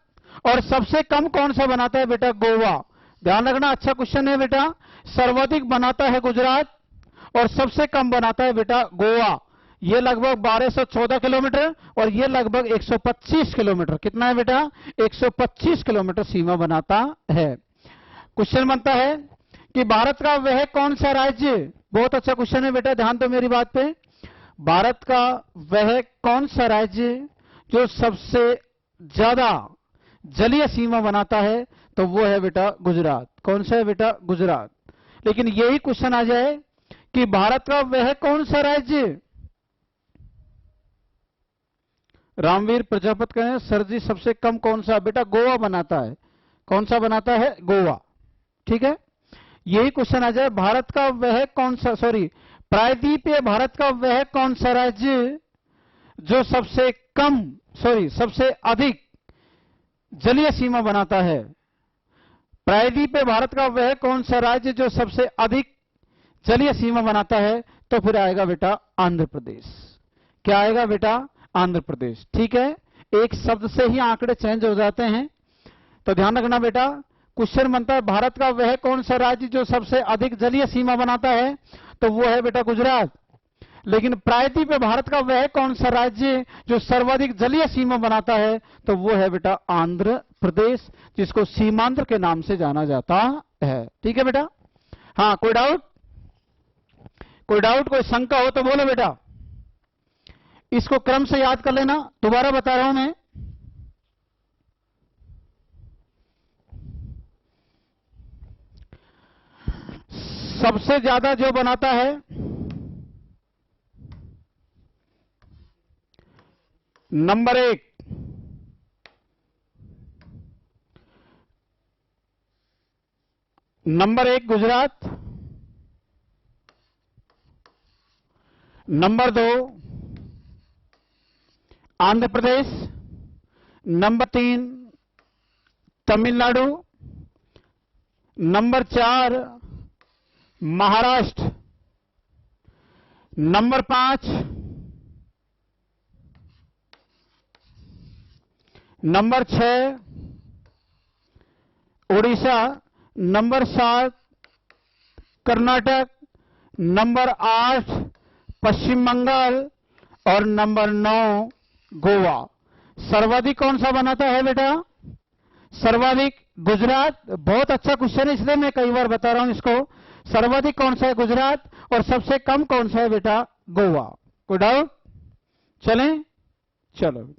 और सबसे कम कौन सा बनाता है बेटा? गोवा। ध्यान रखना, अच्छा क्वेश्चन है बेटा। सर्वाधिक बनाता है गुजरात और सबसे कम बनाता है बेटा गोवा। ये लगभग 1214 किलोमीटर और ये लगभग 125 किलोमीटर। कितना है बेटा? 125 किलोमीटर सीमा बनाता है। क्वेश्चन बनता है कि भारत का वह कौन सा राज्य, बहुत अच्छा क्वेश्चन है बेटा, ध्यान दो मेरी बात पे। भारत का वह कौन सा राज्य जो सबसे ज्यादा जलीय सीमा बनाता है? तो वो है बेटा गुजरात। कौन सा है बेटा? गुजरात। लेकिन यही क्वेश्चन आ जाए कि भारत का वह कौन सा राज्य, रामवीर प्रजापत कहें सर जी सबसे कम कौन सा? बेटा गोवा बनाता है। कौन सा बनाता है? गोवा। ठीक है, यही क्वेश्चन आ जाए, भारत का वह कौन सा, सॉरी, प्रायद्वीपीय भारत का वह कौन सा राज्य जो सबसे अधिक जलीय सीमा बनाता है? प्रायद्वीपीय भारत का वह कौन सा राज्य जो सबसे अधिक जलीय सीमा बनाता है? तो फिर आएगा बेटा आंध्र प्रदेश। क्या आएगा बेटा? आंध्र प्रदेश। ठीक है, एक शब्द से ही आंकड़े चेंज हो जाते हैं, तो ध्यान रखना बेटा। क्वेश्चन बनता है भारत का वह कौन सा राज्य जो सबसे अधिक जलीय सीमा बनाता है? तो वो है बेटा गुजरात। लेकिन प्रायद्वीपीय भारत का वह कौन सा राज्य जो सर्वाधिक जलीय सीमा बनाता है? तो वो है बेटा आंध्र प्रदेश, जिसको सीमांध्र के नाम से जाना जाता है। ठीक है बेटा? हाँ, कोई डाउट, कोई शंका हो तो बोलो बेटा। इसको क्रम से याद कर लेना, दोबारा बता रहा हूं मैं। सबसे ज्यादा जो बनाता है number 1 Gujarat, number 2 Andhra Pradesh, number 3 Tamil Nadu, number 4 Maharashtra, number 5 number 6 Orissa, number 7 Karnataka, number 8 Paschim Bengal और नंबर 9 गोवा। सर्वाधिक कौन सा बनाता है बेटा? सर्वाधिक गुजरात। बहुत अच्छा क्वेश्चन है, इसलिए मैं कई बार बता रहा हूं इसको। सर्वाधिक कौन सा है? गुजरात। और सबसे कम कौन सा है बेटा? गोवा। कोई डाउट? चलें, चलो।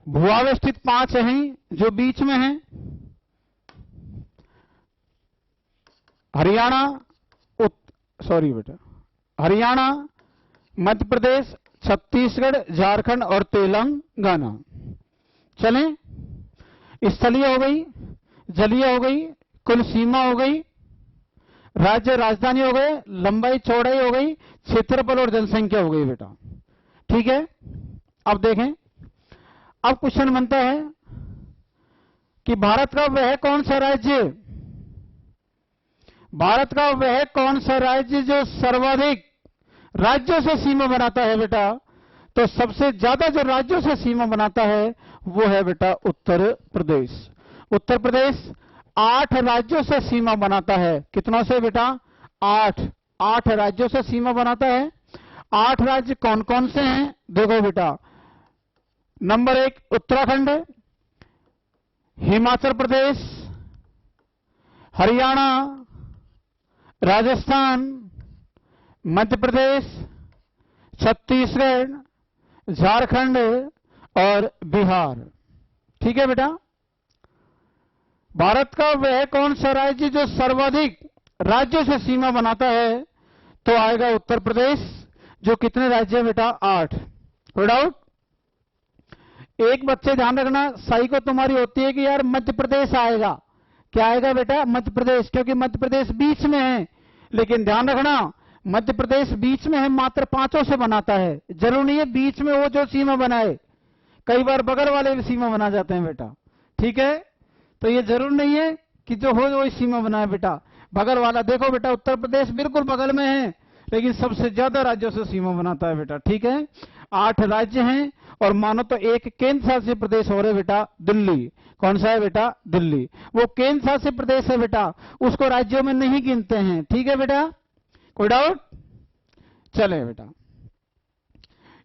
भूआवस्थित 5 हैं जो बीच में हैं। हरियाणा, मध्य प्रदेश, छत्तीसगढ़, झारखंड और तेलंगाना। चलें, स्थलीय हो गई, जलीय हो गई, कुल सीमा हो गई, राज्य राजधानी हो गए, लंबाई चौड़ाई हो गई, क्षेत्रफल और जनसंख्या हो गई बेटा। ठीक है, अब देखें। अब क्वेश्चन बनता है कि भारत का वह कौन सा राज्य जो सर्वाधिक राज्यों से सीमा बनाता है बेटा? तो सबसे ज्यादा जो राज्यों से सीमा बनाता है वो है बेटा उत्तर प्रदेश। उत्तर प्रदेश 8 राज्यों से सीमा बनाता है। कितनों से बेटा? 8 राज्यों से सीमा बनाता है। 8 राज्य कौन कौन से हैं? देखो बेटा, नंबर 1 उत्तराखंड, हिमाचल प्रदेश, हरियाणा, राजस्थान, मध्य प्रदेश, छत्तीसगढ़, झारखंड और बिहार। ठीक है बेटा? भारत का वह कौन सा राज्य जो सर्वाधिक राज्यों से सीमा बनाता है? तो आएगा उत्तर प्रदेश, जो कितने राज्य है बेटा? 8। कोई डाउट? एक बच्चे ध्यान रखना, सही को तुम्हारी होती है कि यार मध्य प्रदेश आएगा। क्या आएगा बेटा? मध्य प्रदेश, क्योंकि मध्य प्रदेश बीच में है। लेकिन ध्यान रखना, मध्य प्रदेश बीच में है, मात्र 5 से बनाता है। जरूर नहीं है बीच में वो जो सीमा बनाए, कई बार बगल वाले भी सीमा बना जाते हैं बेटा। ठीक है, तो ये जरूर नहीं है कि जो हो वही सीमा बनाए बेटा। बगल वाला देखो बेटा, उत्तर प्रदेश बिल्कुल बगल में है, लेकिन सबसे ज्यादा राज्यों से सीमा बनाता है बेटा। ठीक है, 8 राज्य हैं, और मानो तो एक केंद्र शासित प्रदेश हो रहे बेटा दिल्ली। कौन सा है बेटा? दिल्ली। वो केंद्र शासित प्रदेश है बेटा, उसको राज्यों में नहीं गिनते हैं। ठीक है बेटा? कोई डाउट? चले बेटा,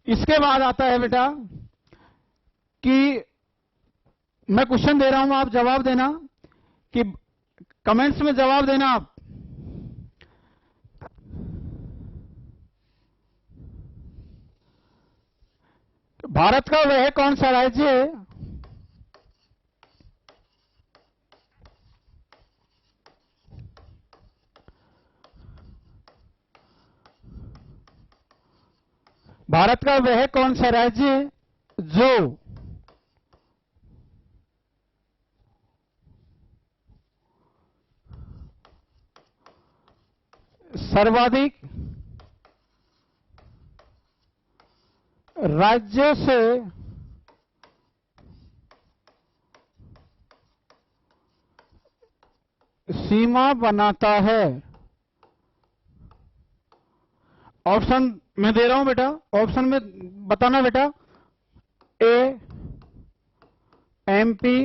इसके बाद आता है बेटा कि मैं क्वेश्चन दे रहा हूं, आप जवाब देना, कि कमेंट्स में जवाब देना आप। भारत का वह कौन सा राज्य है भारत का वह कौन सा राज्य जो सर्वाधिक राज्यों से सीमा बनाता है। ऑप्शन मैं दे रहा हूं बेटा, ऑप्शन में बताना बेटा। ए एमपी,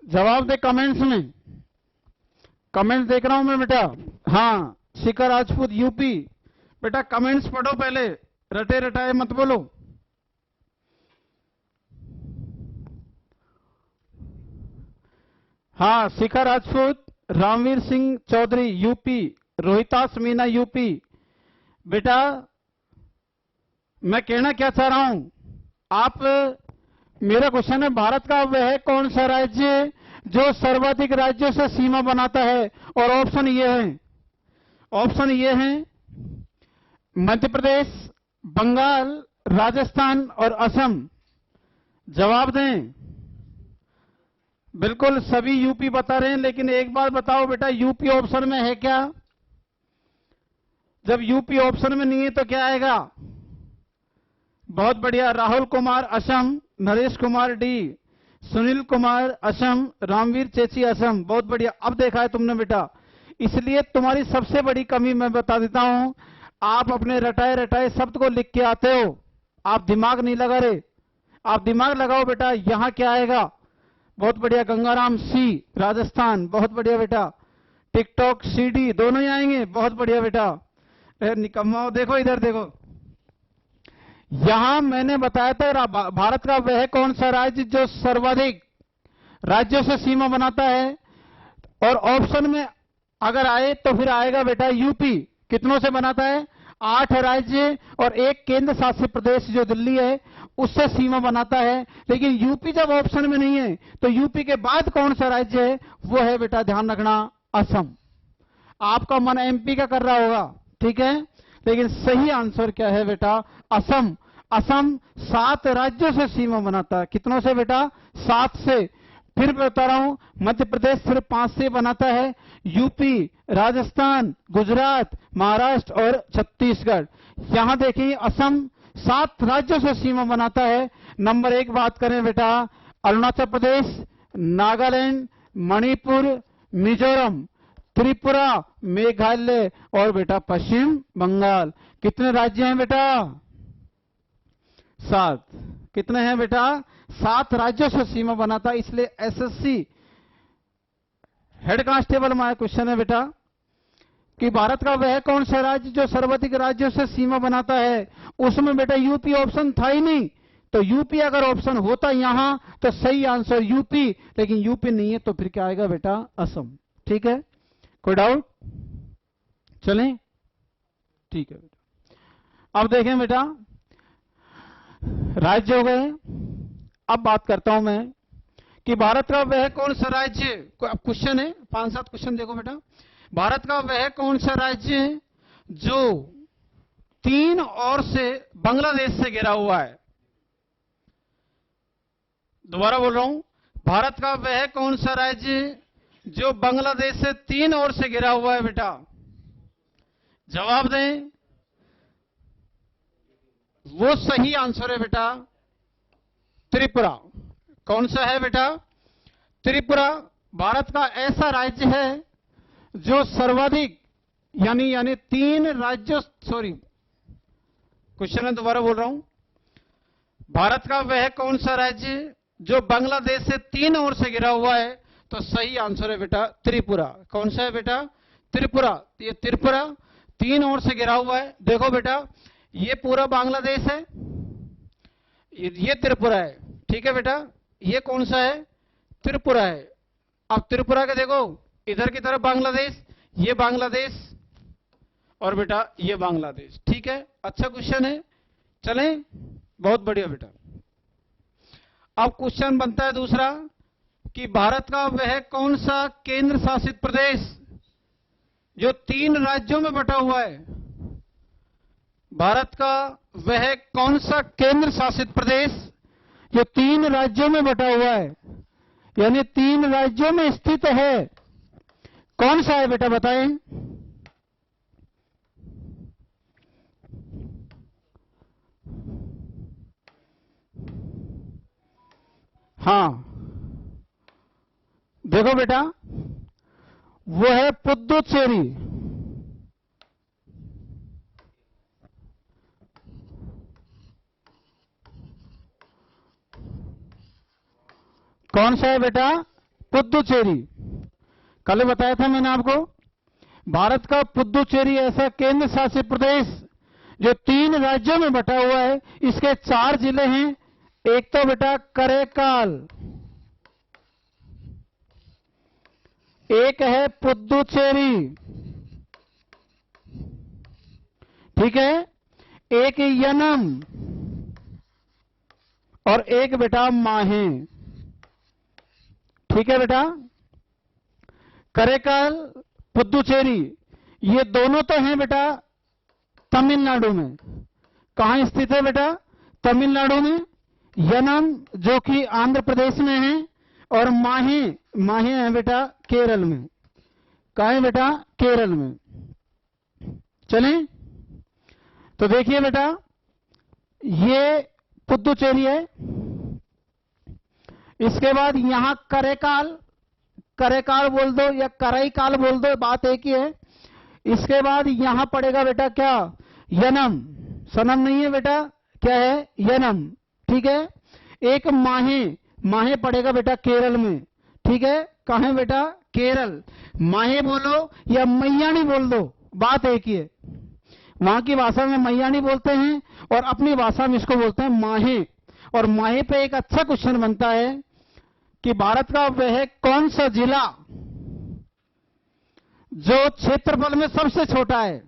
जवाब दे कमेंट्स में, कमेंट्स देख रहा हूं मैं बेटा। हाँ, शिखा राजपूत यूपी। बेटा कमेंट्स पढ़ो पहले, रटे रटाए मत बोलो। हाँ, शिखा राजपूत, रामवीर सिंह चौधरी यूपी, रोहितास मीना यूपी। बेटा मैं कहना क्या चाह रहा हूं, आप, मेरा क्वेश्चन है भारत का वह कौन सा राज्य जो सर्वाधिक राज्यों से सीमा बनाता है, और ऑप्शन ये है, ऑप्शन ये है मध्य प्रदेश, बंगाल, राजस्थान और असम। जवाब दें। बिल्कुल सभी यूपी बता रहे हैं, लेकिन एक बात बताओ बेटा, यूपी ऑप्शन में है क्या? जब यूपी ऑप्शन में नहीं है तो क्या आएगा? बहुत बढ़िया, राहुल कुमार असम, नरेश कुमार डी, सुनील कुमार असम, रामवीर चेची असम। बहुत बढ़िया, अब देखा है तुमने बेटा। इसलिए तुम्हारी सबसे बड़ी कमी मैं बता देता हूं, आप अपने रटाए रटाए शब्द को लिख के आते हो, आप दिमाग नहीं लगा रहे। आप दिमाग लगाओ बेटा, यहां क्या आएगा? बहुत बढ़िया, गंगाराम सी, राजस्थान। बहुत बढ़िया बेटा, टिकटॉक सीडी, दोनों ही आएंगे। बहुत बढ़िया बेटा। निकम्मा, देखो इधर देखो, यहां मैंने बताया था भारत का वह कौन सा राज्य जो सर्वाधिक राज्यों से सीमा बनाता है, और ऑप्शन में अगर आए तो फिर आएगा बेटा यूपी। कितनों से बनाता है? 8 राज्य और एक केंद्र शासित प्रदेश जो दिल्ली है उससे सीमा बनाता है। लेकिन यूपी जब ऑप्शन में नहीं है तो यूपी के बाद कौन सा राज्य है? वो है बेटा, ध्यान रखना, असम। आपका मन एमपी का कर रहा होगा, ठीक है, लेकिन सही आंसर क्या है बेटा? असम। असम 7 राज्यों से सीमा बनाता है। कितनों से बेटा? 7 से। फिर बता रहा हूं, मध्य प्रदेश सिर्फ 5 से बनाता है, यूपी, राजस्थान, गुजरात, महाराष्ट्र और छत्तीसगढ़। यहां देखिए, असम 7 राज्यों से सीमा बनाता है। नंबर 1 बात करें बेटा, अरुणाचल प्रदेश, नागालैंड, मणिपुर, मिजोरम, त्रिपुरा, मेघालय और बेटा पश्चिम बंगाल। कितने राज्य हैं बेटा? 7। कितने हैं बेटा? 7 राज्यों से सीमा बनाता है। इसलिए एसएससी हेड कांस्टेबल में क्वेश्चन है बेटा कि भारत का वह कौन सा राज्य जो सर्वाधिक राज्यों से सीमा बनाता है। उसमें बेटा यूपी ऑप्शन था ही नहीं, तो यूपी अगर ऑप्शन होता यहां तो सही आंसर यूपी, लेकिन यूपी नहीं है तो फिर क्या आएगा बेटा? असम। ठीक है, कोई डाउट? चलें, ठीक है बेटा। अब देखें बेटा, राज्य हो गए। अब बात करता हूं मैं कि भारत का वह कौन सा राज्य, अब क्वेश्चन है 5-7 क्वेश्चन देखो बेटा। भारत का वह कौन सा राज्य है जो 3 ओर से बांग्लादेश से घिरा हुआ है? दोबारा बोल रहा हूं, भारत का वह कौन सा राज्य जो बांग्लादेश से 3 ओर से घिरा हुआ है बेटा? जवाब दें। वो सही आंसर है बेटा त्रिपुरा। कौन सा है बेटा? त्रिपुरा भारत का ऐसा राज्य है जो सर्वाधिक यानी 3 राज्यों, सॉरी क्वेश्चन है, दोबारा बोल रहा हूं, भारत का वह कौन सा राज्य जो बांग्लादेश से 3 ओर से घिरा हुआ है? तो सही आंसर है बेटा त्रिपुरा। कौन सा है बेटा? त्रिपुरा। ये त्रिपुरा 3 ओर से घिरा हुआ है। देखो बेटा, ये पूरा बांग्लादेश है, ये त्रिपुरा है, ठीक है बेटा। ये कौन सा है? त्रिपुरा है। अब त्रिपुरा के देखो, इधर की तरफ बांग्लादेश, ये बांग्लादेश और बेटा ये बांग्लादेश। ठीक है, अच्छा क्वेश्चन है। चलें बहुत बढ़िया बेटा। अब क्वेश्चन बनता है दूसरा कि भारत का वह कौन सा केंद्र शासित प्रदेश जो 3 राज्यों में बटा हुआ है। भारत का वह कौन सा केंद्र शासित प्रदेश जो 3 राज्यों में बटा हुआ है, यानी 3 राज्यों में स्थित है, कौन सा है बेटा बताएं। हाँ देखो बेटा, वो है पुदुचेरी। कौन सा है बेटा? पुदुचेरी। कल बताया था मैंने आपको, भारत का पुदुचेरी ऐसा केंद्र शासित प्रदेश जो 3 राज्यों में बटा हुआ है। इसके 4 जिले हैं। एक तो बेटा करेकाल, एक है पुदुचेरी, ठीक है, एक यनम और एक बेटा माहे। ठीक है बेटा, करेकाल, पुदुचेरी, ये दोनों तो हैं बेटा तमिलनाडु में। कहां स्थित है बेटा? तमिलनाडु में। यनम जो कि आंध्र प्रदेश में है, और माहे, माहे है बेटा केरल में। कहां है बेटा? केरल में। चलें तो देखिए बेटा, ये पुदुचेरी है। इसके बाद यहां करेकाल, करेकाल बोल दो या कराईकाल बोल दो, बात एक ही है। इसके बाद यहां पड़ेगा बेटा क्या? यनम। सनम नहीं है बेटा, क्या है? यनम। ठीक है। एक माहे, माहे पड़ेगा बेटा केरल में। ठीक है, कहां है बेटा? केरल। माहे बोलो या मैयाणी बोल दो, बात एक ही है। वहां की भाषा में मैयाणी बोलते हैं और अपनी भाषा में इसको बोलते हैं माहे। और माहे पे एक अच्छा क्वेश्चन बनता है कि भारत का वह कौन सा जिला जो क्षेत्रफल में सबसे छोटा है।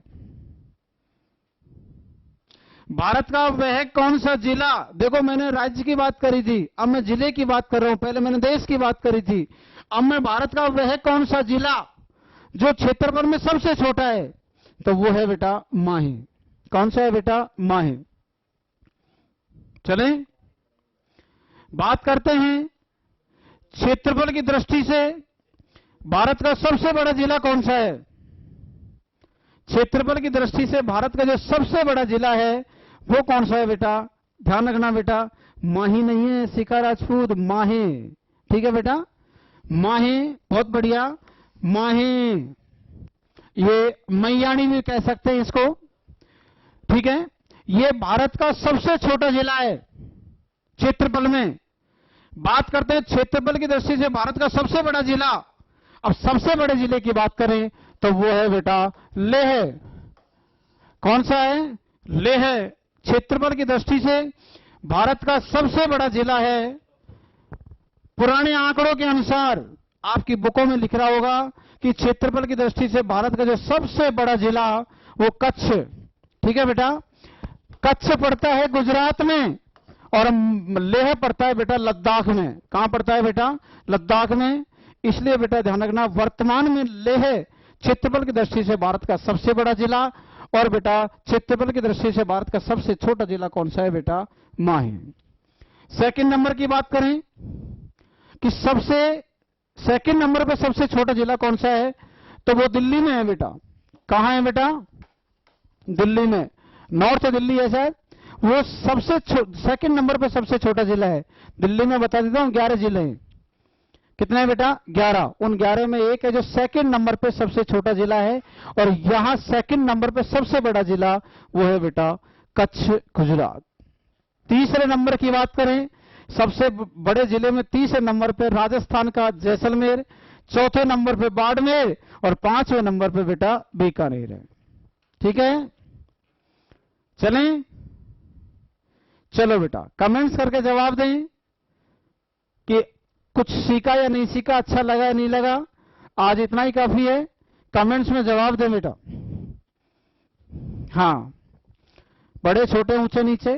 भारत का वह कौन सा जिला, देखो मैंने राज्य की बात करी थी, अब मैं जिले की बात कर रहा हूं। पहले मैंने देश की बात करी थी, अब मैं भारत का वह कौन सा जिला जो क्षेत्रफल में सबसे छोटा है, तो वो है बेटा माहे। कौन सा है बेटा? माहे। चलें बात करते हैं क्षेत्रफल की दृष्टि से भारत का सबसे बड़ा जिला कौन सा है। क्षेत्रफल की दृष्टि से भारत का जो सबसे बड़ा जिला है वो कौन सा है बेटा? ध्यान रखना बेटा, माही नहीं है सिका राजपूत, माहे। ठीक है बेटा, माहे। बहुत बढ़िया, माहे। ये मैयाणी भी कह सकते हैं इसको। ठीक है, ये भारत का सबसे छोटा जिला है क्षेत्रफल में। बात करते हैं क्षेत्रफल की दृष्टि से भारत का सबसे बड़ा जिला। अब सबसे बड़े जिले की बात करें तो वो है बेटा लेह। कौन सा है? लेह। क्षेत्रफल की दृष्टि से भारत का सबसे बड़ा जिला है। पुराने आंकड़ों के अनुसार आपकी बुकों में लिख रहा होगा कि क्षेत्रफल की दृष्टि से भारत का जो सबसे बड़ा जिला वो कच्छ। ठीक है बेटा, कच्छ पड़ता है गुजरात में और लेह पड़ता है बेटा लद्दाख में। कहां पड़ता है बेटा? लद्दाख में। इसलिए बेटा ध्यान रखना, वर्तमान में लेह क्षेत्रफल की दृष्टि से भारत का सबसे बड़ा जिला, और बेटा क्षेत्रफल की दृष्टि से भारत का सबसे छोटा जिला कौन सा है बेटा? माहे। सेकंड नंबर की बात करें कि सबसे सेकंड नंबर पे सबसे छोटा जिला कौन सा है, तो वो दिल्ली में है बेटा। कहां है बेटा? दिल्ली में। नॉर्थ दिल्ली है शायद, वो सबसे सेकंड नंबर पे सबसे छोटा जिला है। दिल्ली में बता देता हूं 11 जिले हैं। कितने हैं बेटा? 11। उन 11 में एक है जो सेकंड नंबर पे सबसे छोटा जिला है, और यहां सेकंड नंबर पे सबसे बड़ा जिला वो है बेटा कच्छ, गुजरात। तीसरे नंबर की बात करें, सबसे बड़े जिले में तीसरे नंबर पे राजस्थान का जैसलमेर, चौथे नंबर पे बाड़मेर, और 5वें नंबर पे बेटा बीकानेर है। ठीक है, चलें। चलो बेटा कमेंट्स करके जवाब दें कि कुछ सीखा या नहीं सीखा, अच्छा लगा या नहीं लगा। आज इतना ही काफी है, कमेंट्स में जवाब दें बेटा। हाँ, बड़े छोटे ऊंचे नीचे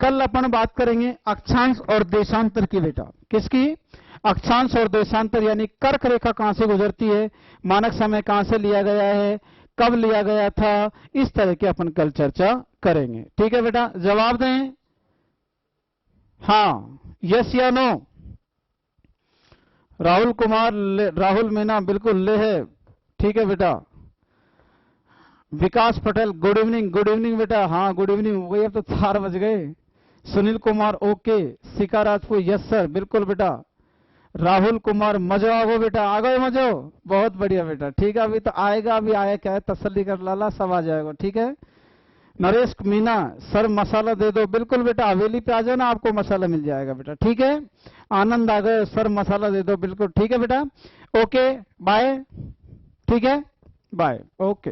कल अपन बात करेंगे अक्षांश और देशांतर की बेटा। किसकी? अक्षांश और देशांतर, यानी कर्क रेखा कहां से गुजरती है, मानक समय कहां से लिया गया है, कब लिया गया था, इस तरह की अपन कल चर्चा करेंगे। ठीक है बेटा, जवाब दें हाँ, यस या नो। राहुल कुमार, राहुल मीना बिल्कुल ले है। ठीक है बेटा। Vikas Patel good evening, good evening बेटा। हाँ गुड इवनिंग हो गई, अब तो 4 बज गए। सुनील कुमार ओके। सिका राजपूत यस सर, बिल्कुल बेटा। राहुल कुमार मजो आगो बेटा, आ गए मजो, बहुत बढ़िया बेटा। ठीक है, अभी तो आएगा, अभी आया क्या है, तसल्ली कर लाला, सब आ जाएगा। ठीक है। नरेश मीना सर मसाला दे दो, बिल्कुल बेटा, हवेली पे आ जाओ ना, आपको मसाला मिल जाएगा बेटा। ठीक है। आनंद आ गए, सर मसाला दे दो, बिल्कुल ठीक है बेटा। Okay bye. ठीक है, बाय, ओके।